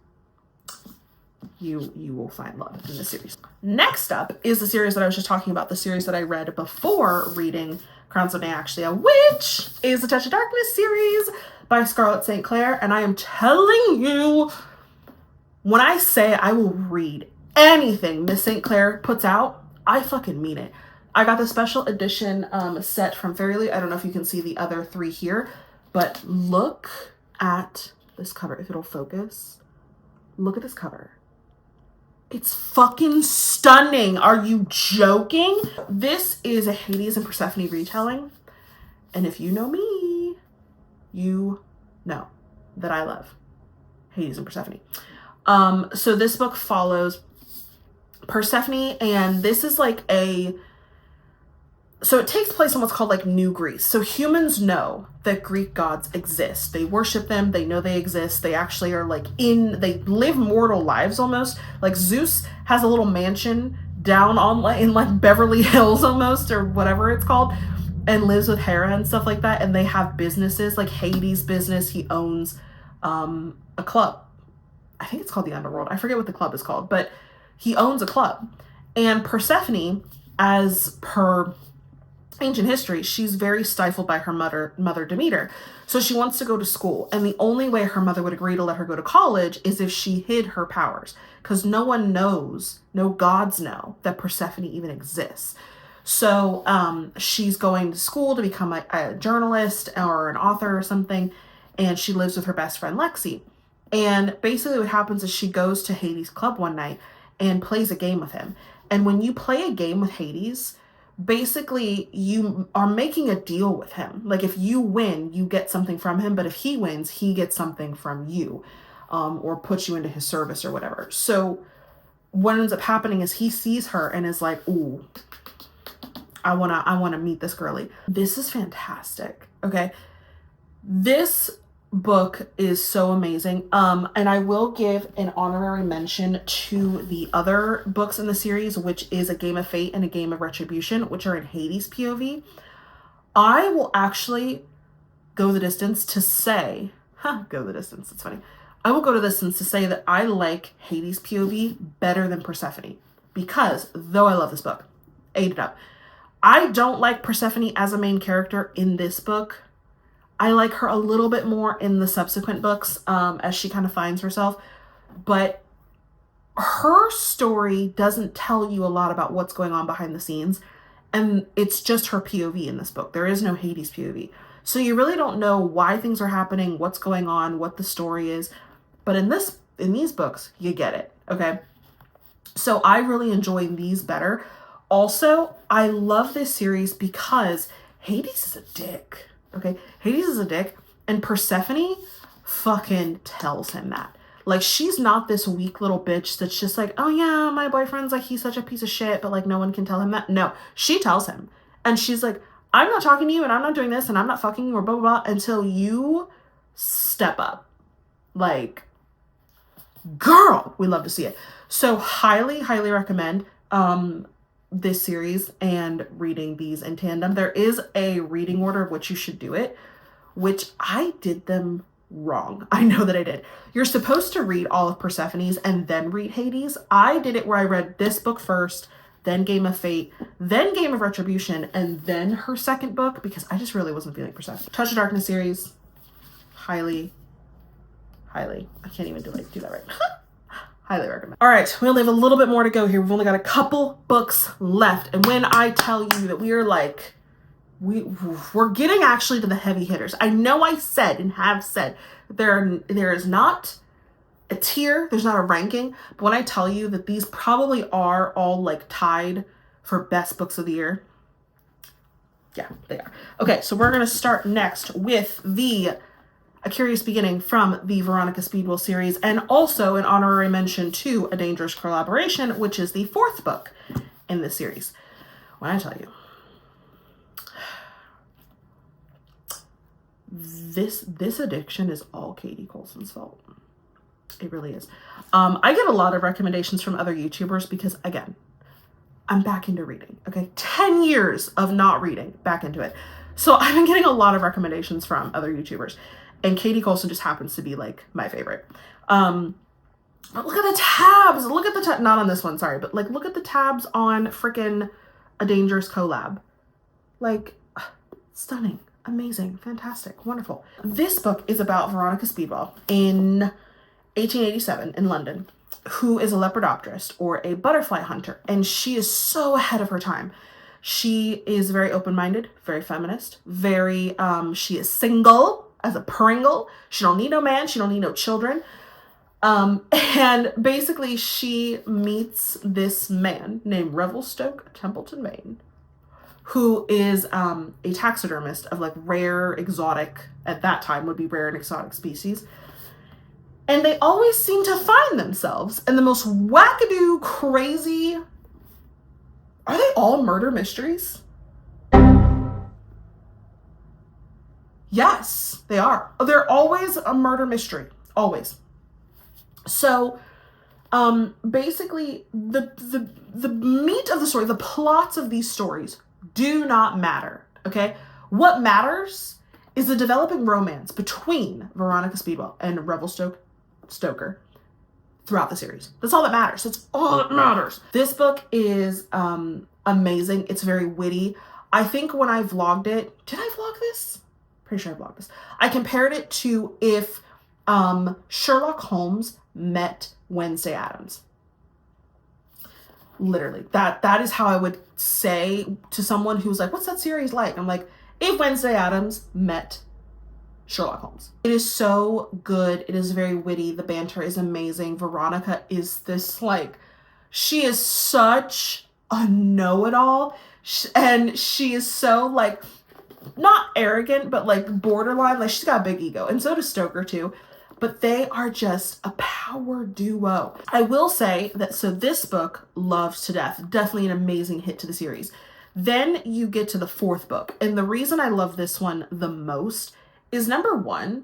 you will find love in this series. Next up is the series that I was just talking about, the series that I read before reading Crowns of Nyaxia, which is the Touch of Darkness series by Scarlett St. Clair. And I am telling you, when I say I will read anything Miss St. Clair puts out, I fucking mean it. I got the special edition set from Fairyly. I don't know if you can see the other three here, but look at this cover. If it'll focus, look at this cover. It's fucking stunning. Are you joking? This is a Hades and Persephone retelling. And if you know me, you know that I love Hades and Persephone. So this book follows Persephone, and this is like so it takes place in what's called like New Greece. So humans know that Greek gods exist. They worship them. They know they exist. They actually are like they live mortal lives almost. Like Zeus has a little mansion down in like Beverly Hills almost, or whatever it's called, and lives with Hera and stuff like that. And they have businesses, like Hades' business. He owns a club. I think it's called the Underworld. I forget what the club is called, but he owns a club. And Persephone, as per ancient history, she's very stifled by her mother Demeter. So she wants to go to school. And the only way her mother would agree to let her go to college is if she hid her powers. Because no one knows, no gods know, that Persephone even exists. So she's going to school to become a journalist or an author or something. And she lives with her best friend Lexi. And basically what happens is she goes to Hades' club one night and plays a game with him. And when you play a game with Hades, basically you are making a deal with him. Like if you win, you get something from him, but if he wins, he gets something from you, or puts you into his service or whatever. So what ends up happening is he sees her and is like, ooh, I wanna meet this girly. This is fantastic. Okay. This book is so amazing. And I will give an honorary mention to the other books in the series, which is A Game of Fate and A Game of Retribution, which are in Hades' POV. I will actually go the distance to say, go the distance, it's funny. I will go to the distance to say that I like Hades' POV better than Persephone, because though I love this book, ate it up, I don't like Persephone as a main character in this book. I like her a little bit more in the subsequent books, as she kind of finds herself, but her story doesn't tell you a lot about what's going on behind the scenes, and it's just her POV in this book. There is no Hades POV. So you really don't know why things are happening, what's going on, what the story is. But in these books, you get it, okay? So I really enjoy these better. Also, I love this series because Hades is a dick, okay? Hades is a dick, and Persephone fucking tells him that. Like, she's not this weak little bitch that's just like, oh yeah, my boyfriend's like, he's such a piece of shit, but like no one can tell him that. No, she tells him. And she's like, I'm not talking to you and I'm not doing this and I'm not fucking you or blah, blah, blah until you step up. Like, girl, we love to see it. So highly, highly recommend this series and reading these in tandem. There is a reading order of which you should do it, which I did them wrong. I know that I did. You're supposed to read all of Persephone's and then read Hades. I did it where I read this book first, then Game of Fate, then Game of Retribution, and then her second book, because I just really wasn't feeling Persephone. Touch of Darkness series, highly, I can't even do that right. Highly recommend. All right, we only have a little bit more to go here. We've only got a couple books left. And when I tell you that we are like, we're getting actually to the heavy hitters. I know I said and have said that there is not a tier, there's not a ranking, but when I tell you that these probably are all like tied for best books of the year, yeah, they are. Okay, so we're gonna start next with A Curious Beginning from the Veronica Speedwell series, and also an honorary mention to A Dangerous Collaboration, which is the fourth book in this series. When I tell you, this addiction is all Katie Coulson's fault. It really is. I get a lot of recommendations from other YouTubers because, again, I'm back into reading, okay? 10 years of not reading, back into it. So I've been getting a lot of recommendations from other YouTubers, and Katie Coulson just happens to be like my favorite. But look at the tabs. Look at the not on this one, sorry, but like look at the tabs on freaking A Dangerous Collab. Like, stunning, amazing, fantastic, wonderful. This book is about Veronica Speedwell in 1887 in London, who is a lepidopterist or a butterfly hunter, and she is so ahead of her time. She is very open-minded, very feminist, very she is single as a Pringle. She don't need no man, she don't need no children. And basically she meets this man named Revelstoke Templeton, Maine, who is a taxidermist of like rare, exotic, at that time would be rare and exotic species. And they always seem to find themselves in the most wackadoo, crazy... Are they all murder mysteries? Yes, they are. They're always a murder mystery. Always. So, basically, the meat of the story, the plots of these stories do not matter, okay? What matters is the developing romance between Veronica Speedwell and Revelstoke Stoker throughout the series. That's all that matters. That's all that matters. This book is amazing. It's very witty. I think when I vlogged it, did I vlog this? Pretty sure I vlogged this. I compared it to if Sherlock Holmes met Wednesday Addams. Literally. That is how I would say to someone who's like, what's that series like? I'm like, if Wednesday Addams met Sherlock Holmes. It is so good. It is very witty. The banter is amazing. Veronica is this, like, she is such a know-it-all, and she is so, like, not arrogant, but like borderline. Like, she's got a big ego, and so does Stoker too. But they are just a power duo. I will say that, so this book, loves to death, definitely an amazing hit to the series. Then you get to the fourth book, and the reason I love this one the most is, number one,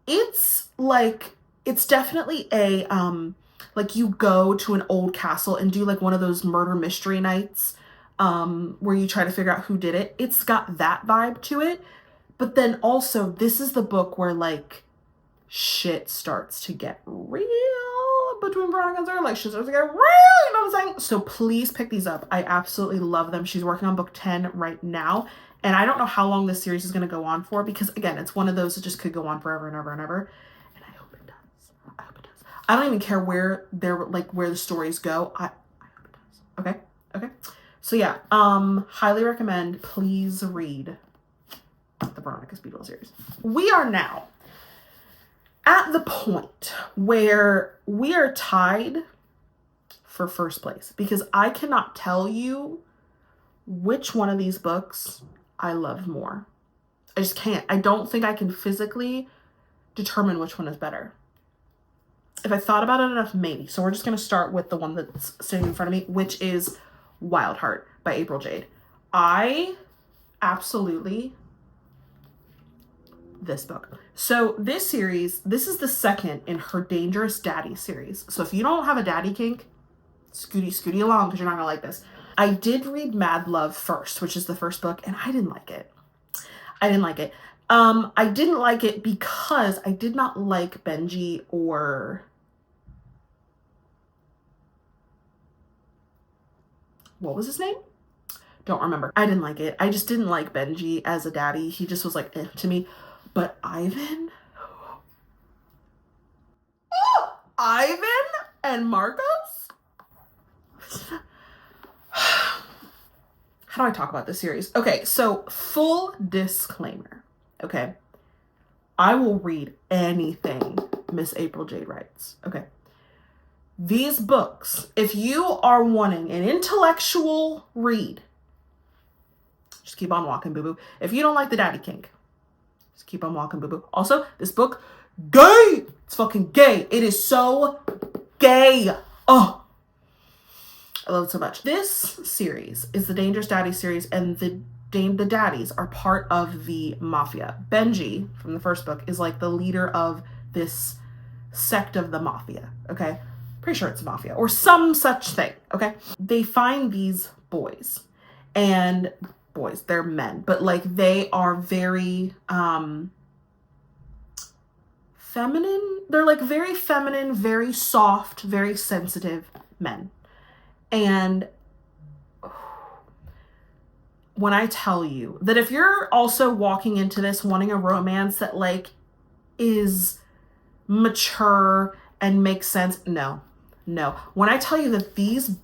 it's like, it's definitely a like, you go to an old castle and do like one of those murder mystery nights where you try to figure out who did it. It's got that vibe to it. But then also, this is the book where, like, shit starts to get real between Veronica and Zara. Like, shit starts to get real, you know what I'm saying? So please pick these up. I absolutely love them. She's working on book 10 right now. And I don't know how long this series is going to go on for, because, again, it's one of those that just could go on forever and ever and ever. And I hope it does. I hope it does. I don't even care where where the stories go. I hope it does. Okay? Okay? So yeah, highly recommend. Please read the Veronica Speedwell series. We are now at the point where we are tied for first place, because I cannot tell you which one of these books I love more. I just can't. I don't think I can physically determine which one is better. If I thought about it enough, maybe. So we're just going to start with the one that's sitting in front of me, which is Wild Heart by April Jade. I absolutely this book. So this series, this is the second in her Dangerous Daddy series. So if you don't have a daddy kink, scooty along, because you're not gonna like this. I did read Mad Love first, which is the first book, and I didn't like it. I didn't like it. I didn't like it because I did not like Benji, or what was his name? Don't remember. I didn't like it. I just didn't like Benji as a daddy. He just was like, to me. But Ivan? Ivan and Marcos? How do I talk about this series? Okay, so full disclaimer, okay? I will read anything Miss April Jade writes, okay? These books, if you are wanting an intellectual read, just keep on walking, boo-boo. If you don't like the daddy kink, just keep on walking, boo-boo. Also, this book, gay! It's fucking gay. It is so gay. Oh, I love it so much. This series is the Dangerous Daddy series, and the daddies are part of the mafia. Benji, from the first book, is like the leader of this sect of the mafia, okay? Pretty sure it's mafia or some such thing, okay? They find these boys, and boys, they're men, but like they are very feminine. They're like very feminine, very soft, very sensitive men. And when I tell you that if you're also walking into this wanting a romance that like is mature and makes sense, no. When I tell you that these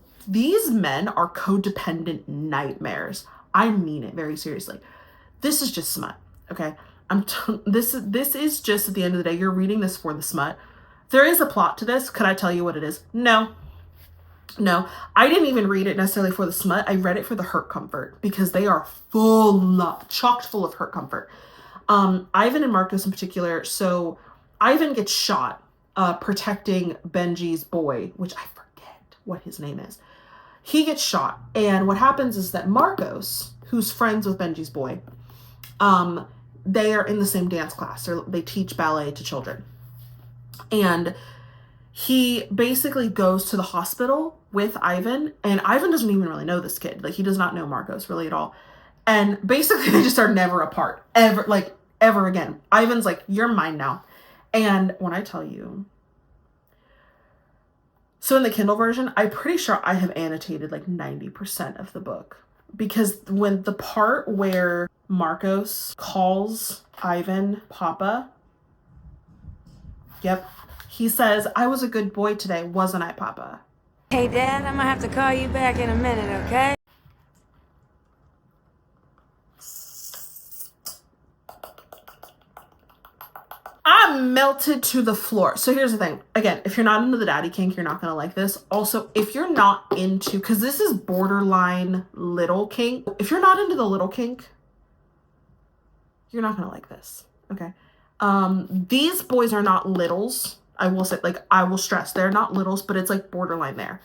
men are codependent nightmares, I mean it very seriously. This is just smut, okay? This is just, at the end of the day, you're reading this for the smut. There is a plot to this. Could I tell you what it is? No. I didn't even read it necessarily for the smut. I read it for the hurt comfort, because they are chocked full of hurt comfort. Ivan and Marcos in particular. So Ivan gets shot protecting Benji's boy, which I forget what his name is. He gets shot, and what happens is that Marcos, who's friends with Benji's boy, they are in the same dance class, or they teach ballet to children. And he basically goes to the hospital with Ivan, and Ivan doesn't even really know this kid. Like, he does not know Marcos really at all. And basically they just are never apart, ever again. Ivan's like, you're mine now. And when I tell you, so in the Kindle version, I'm pretty sure I have annotated like 90% of the book, because when the part where Marcos calls Ivan Papa, yep, he says, I was a good boy today, wasn't I, Papa? Hey, Dad, I'm gonna have to call you back in a minute, okay? melted to the floor. So here's the thing. Again, if you're not into the daddy kink, you're not going to like this. Also, if you're not into, because this is borderline little kink. If you're not into the little kink, you're not going to like this. Okay. These boys are not littles. I will say, like, I will stress, they're not littles, but it's like borderline there.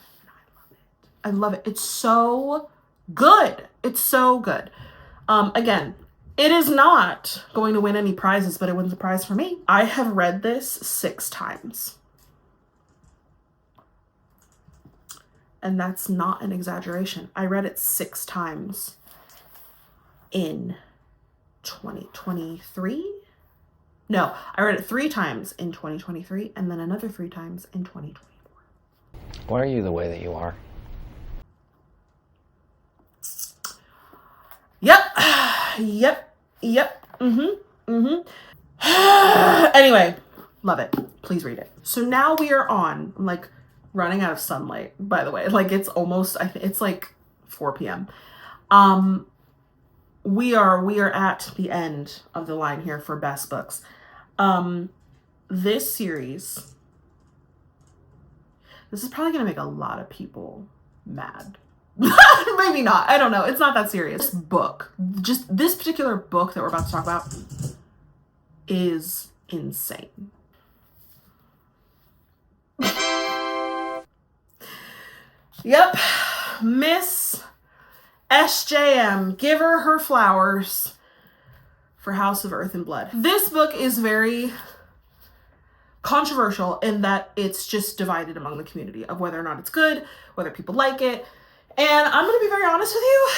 I love it. It's so good. It's so good. Again, it is not going to win any prizes, but it wins a prize for me. I have read this 6 times. And that's not an exaggeration. I read it 6 times in 2023. No, I read it 3 times in 2023 and then another 3 times in 2024. Why are you the way that you are? Yep. Anyway, love it. Please read it. So now we are on, I'm like running out of sunlight, by the way. Like it's almost, I think it's like 4 p.m. We are at the end of the line here for best books. This series, this is probably going to make a lot of people mad. Maybe not. I don't know. It's not that serious. Book. Just this particular book that we're about to talk about is insane. Yep. Miss SJM. Give her flowers for House of Earth and Blood. This book is very controversial in that it's just divided among the community of whether or not it's good, whether people like it. And I'm going to be very honest with you.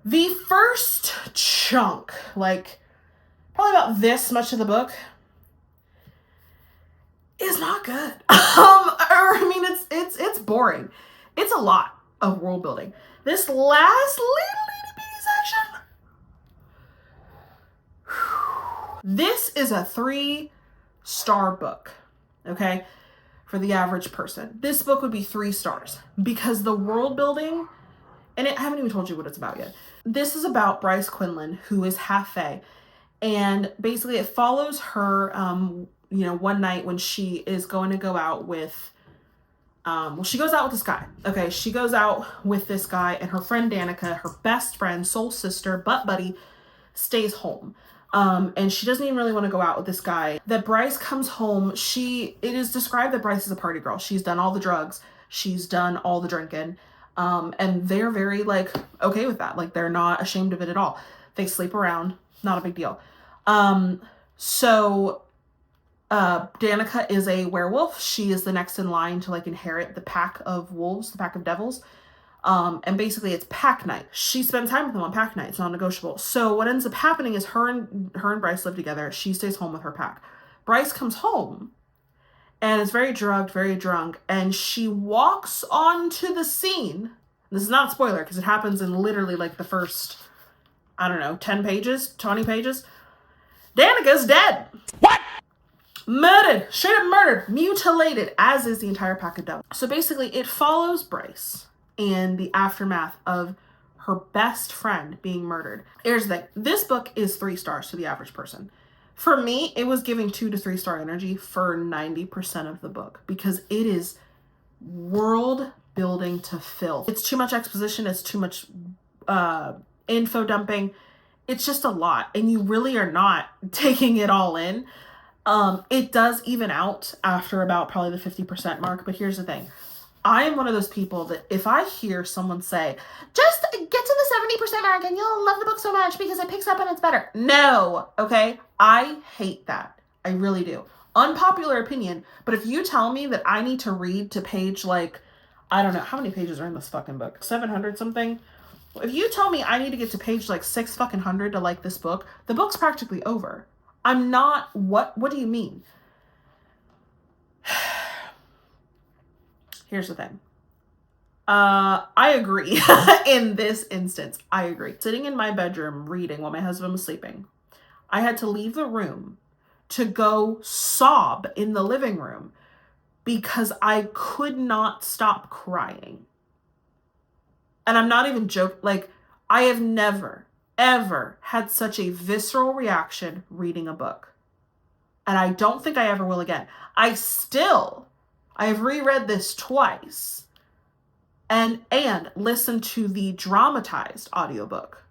The first chunk, like probably about this much of the book, is not good. It's boring. It's a lot of world building. This last little bitty section. This is a 3-star book. Okay. For the average person. This book would be 3 stars because the world building, and I haven't even told you what it's about yet. This is about Bryce Quinlan, who is half fae, and basically it follows her, one night when she is going to go out with, she goes out with this guy. Okay, she goes out with this guy, and her friend Danica, her best friend, soul sister, butt buddy, stays home. And she doesn't even really want to go out with this guy. That Bryce comes home, it is described that Bryce is a party girl. She's done all the drugs. She's done all the drinking. And they're very like, okay with that. Like they're not ashamed of it at all. They sleep around, not a big deal. So Danica is a werewolf. She is the next in line to like inherit the pack of wolves, the pack of devils. And basically it's pack night. She spends time with them on pack night. It's non-negotiable. So what ends up happening is her and Bryce live together. She stays home with her pack. Bryce comes home and is very drugged, very drunk. And she walks onto the scene. This is not a spoiler because it happens in literally like the first, 10 pages, 20 pages. Danica's dead. What? Murdered, straight up murdered, mutilated, as is the entire pack of devils. So basically it follows Bryce and the aftermath of her best friend being murdered. Here's the thing. This book is 3 stars to the average person. For me, it was giving 2 to 3 star energy for 90% of the book because it is world building to filth. It's too much exposition. It's too much info dumping. It's just a lot. And you really are not taking it all in. It does even out after about probably the 50% mark. But here's the thing. I am one of those people that if I hear someone say, just get to the 70% mark and you'll love the book so much because it picks up and it's better. No, okay? I hate that. I really do. Unpopular opinion, but if you tell me that I need to read to page like, I don't know, how many pages are in this fucking book? 700 something? If you tell me I need to get to page like 600 to like this book, the book's practically over. I'm not, what do you mean? Here's the thing. I agree. In this instance, I agree. Sitting in my bedroom reading while my husband was sleeping, I had to leave the room to go sob in the living room because I could not stop crying. And I'm not even joking. Like, I have never, ever had such a visceral reaction reading a book. And I don't think I ever will again. I've reread this twice and listened to the dramatized audiobook.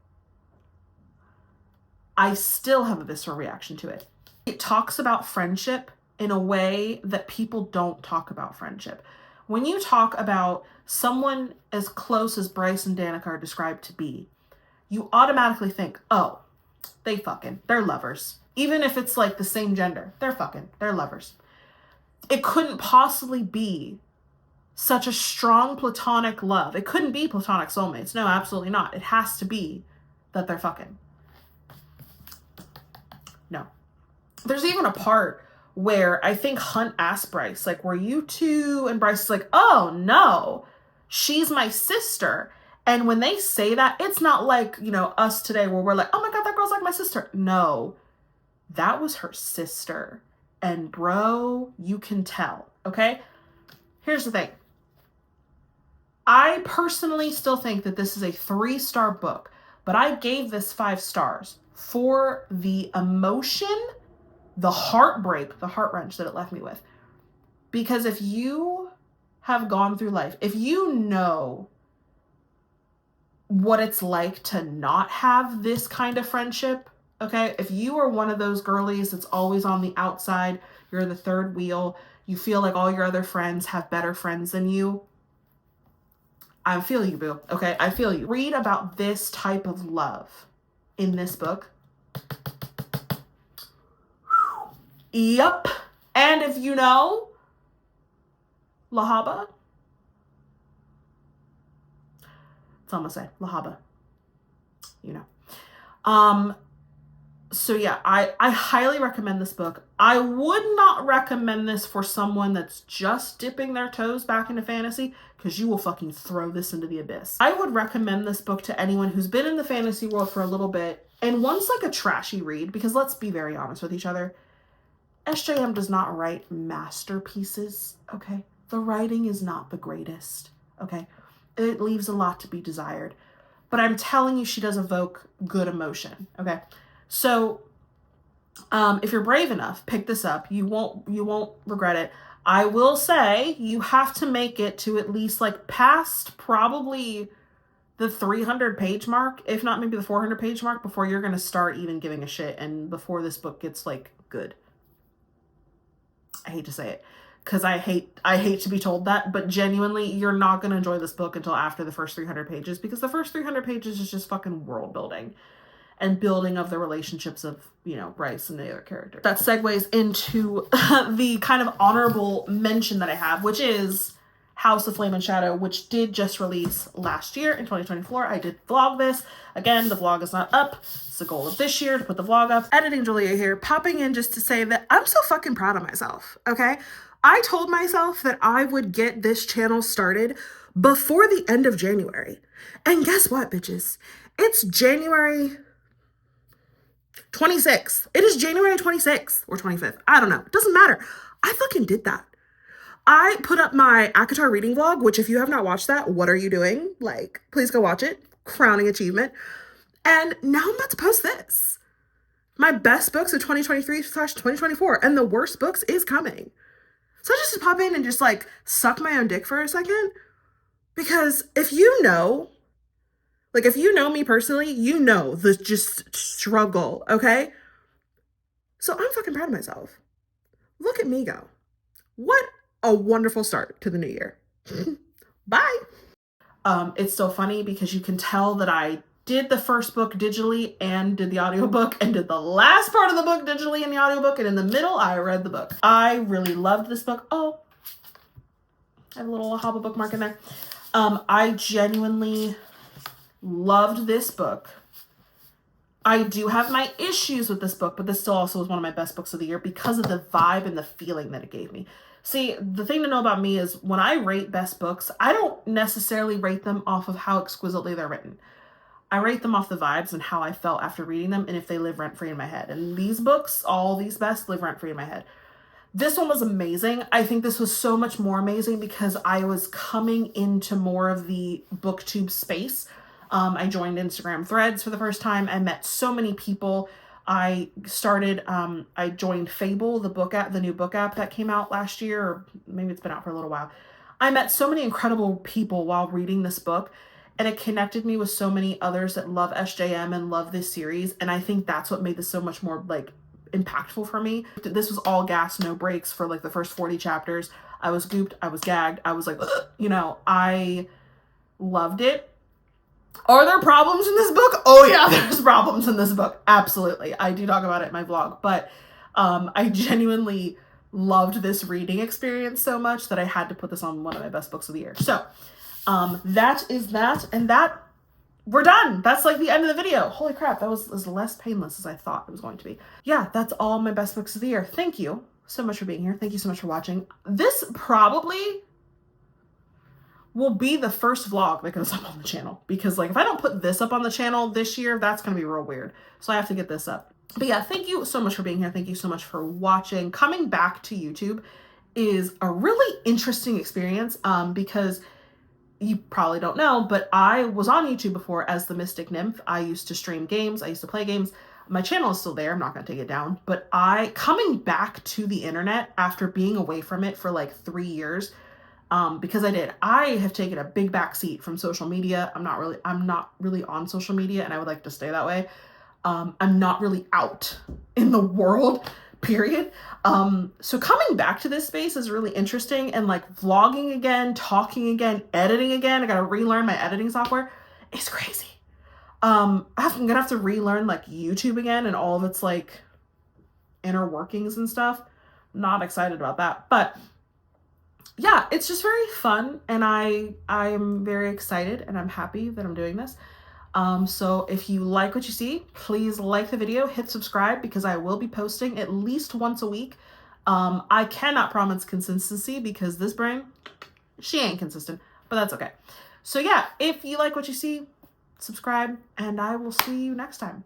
I still have a visceral reaction to it. It talks about friendship in a way that people don't talk about friendship. When you talk about someone as close as Bryce and Danica are described to be, you automatically think, oh, they're lovers. Even if it's like the same gender, they're lovers. It couldn't possibly be such a strong platonic love. It couldn't be platonic soulmates. No, absolutely not. It has to be that they're fucking. No. There's even a part where I think Hunt asked Bryce, like, were you two? And Bryce is like, oh no, she's my sister. And when they say that, it's not like, you know, us today where we're like, oh my God, that girl's like my sister. No, that was her sister. And bro, you can tell, okay? Here's the thing. I personally still think that this is a 3-star book, but I gave this 5 stars for the emotion, the heartbreak, the heart wrench that it left me with. Because if you have gone through life, if you know what it's like to not have this kind of friendship, okay? If you are one of those girlies that's always on the outside, you're the third wheel, you feel like all your other friends have better friends than you, I feel you, boo, okay? I feel you. Read about this type of love in this book. Yep. And if you know Lahaba, that's all I'm gonna say. Lahaba. You know. So yeah, I highly recommend this book. I would not recommend this for someone that's just dipping their toes back into fantasy, because you will fucking throw this into the abyss. I would recommend this book to anyone who's been in the fantasy world for a little bit and wants like a trashy read, because let's be very honest with each other. SJM does not write masterpieces, okay? The writing is not the greatest, okay? It leaves a lot to be desired. But I'm telling you, she does evoke good emotion, okay? So, if you're brave enough, pick this up. You won't regret it. I will say you have to make it to at least like past probably the 300-page mark, if not maybe the 400-page mark, before you're going to start even giving a shit, and before this book gets like good. I hate to say it, because I hate to be told that, but genuinely, you're not going to enjoy this book until after the first 300 pages, because the first 300 pages is just fucking world building and building of the relationships of, you know, Bryce and the other characters. That segues into the kind of honorable mention that I have, which is House of Flame and Shadow, which did just release last year in 2024. I did vlog this. Again, the vlog is not up. It's the goal of this year to put the vlog up. Editing Julia here, popping in just to say that I'm so fucking proud of myself, okay? I told myself that I would get this channel started before the end of January. And guess what, bitches? It's January 26th. It is January 26th or 25th. I don't know. It doesn't matter. I fucking did that. I put up my ACOTAR reading vlog, which if you have not watched that, what are you doing? Like, please go watch it. Crowning achievement. And now I'm about to post this. My best books of 2023/2024, and the worst books is coming. So just to pop in and just like suck my own dick for a second, because if you know me personally, you know the just struggle, okay? So I'm fucking proud of myself. Look at me go. What a wonderful start to the new year. Bye. It's so funny because you can tell that I did the first book digitally and did the audiobook and did the last part of the book digitally in the audiobook, and in the middle I read the book. I really loved this book. Oh, I have a little Lahaba bookmark in there. I genuinely loved this book. I do have my issues with this book, but this still also was one of my best books of the year because of the vibe and the feeling that it gave me. See, the thing to know about me is when I rate best books, I don't necessarily rate them off of how exquisitely they're written. I rate them off the vibes and how I felt after reading them and if they live rent-free in my head. And these books, all these best, live rent-free in my head. This one was amazing. I think this was so much more amazing because I was coming into more of the booktube space. I joined Instagram threads for the first time. I met so many people. I started, I joined Fable, the new book app that came out last year, or maybe it's been out for a little while. I met so many incredible people while reading this book, and it connected me with so many others that love SJM and love this series. And I think that's what made this so much more like impactful for me. This was all gas, no brakes for like the first 40 chapters. I was gooped, I was gagged, I was like, you know, I loved it. Are there problems in this book? Oh yeah, there's problems in this book. Absolutely. I do talk about it in my vlog, but I genuinely loved this reading experience so much that I had to put this on one of my best books of the year. So that is that, and that, we're done. That's like the end of the video. Holy crap, that was as less painless as I thought it was going to be. Yeah, that's all my best books of the year. Thank you so much for being here. Thank you so much for watching. This probably will be the first vlog that goes up on the channel, because like if I don't put this up on the channel this year, that's gonna be real weird. So I have to get this up. But yeah, thank you so much for being here. Thank you so much for watching. Coming back to YouTube is a really interesting experience because you probably don't know, but I was on YouTube before as the Mystic Nymph. I used to stream games. I used to play games. My channel is still there. I'm not going to take it down. But coming back to the internet after being away from it for like 3 years, because I have taken a big backseat from social media. I'm not really on social media, and I would like to stay that way. I'm not really out in the world, period. So coming back to this space is really interesting, and like vlogging again, talking again, editing again. I got to relearn my editing software. It's crazy. I'm gonna have to relearn like YouTube again and all of its like inner workings and stuff. Not excited about that, but yeah, it's just very fun, and I'm very excited, and I'm happy that I'm doing this. So if you like what you see, please like the video, hit subscribe, because I will be posting at least once a week. I cannot promise consistency because this brain, she ain't consistent, but that's okay. So yeah, if you like what you see, subscribe, and I will see you next time.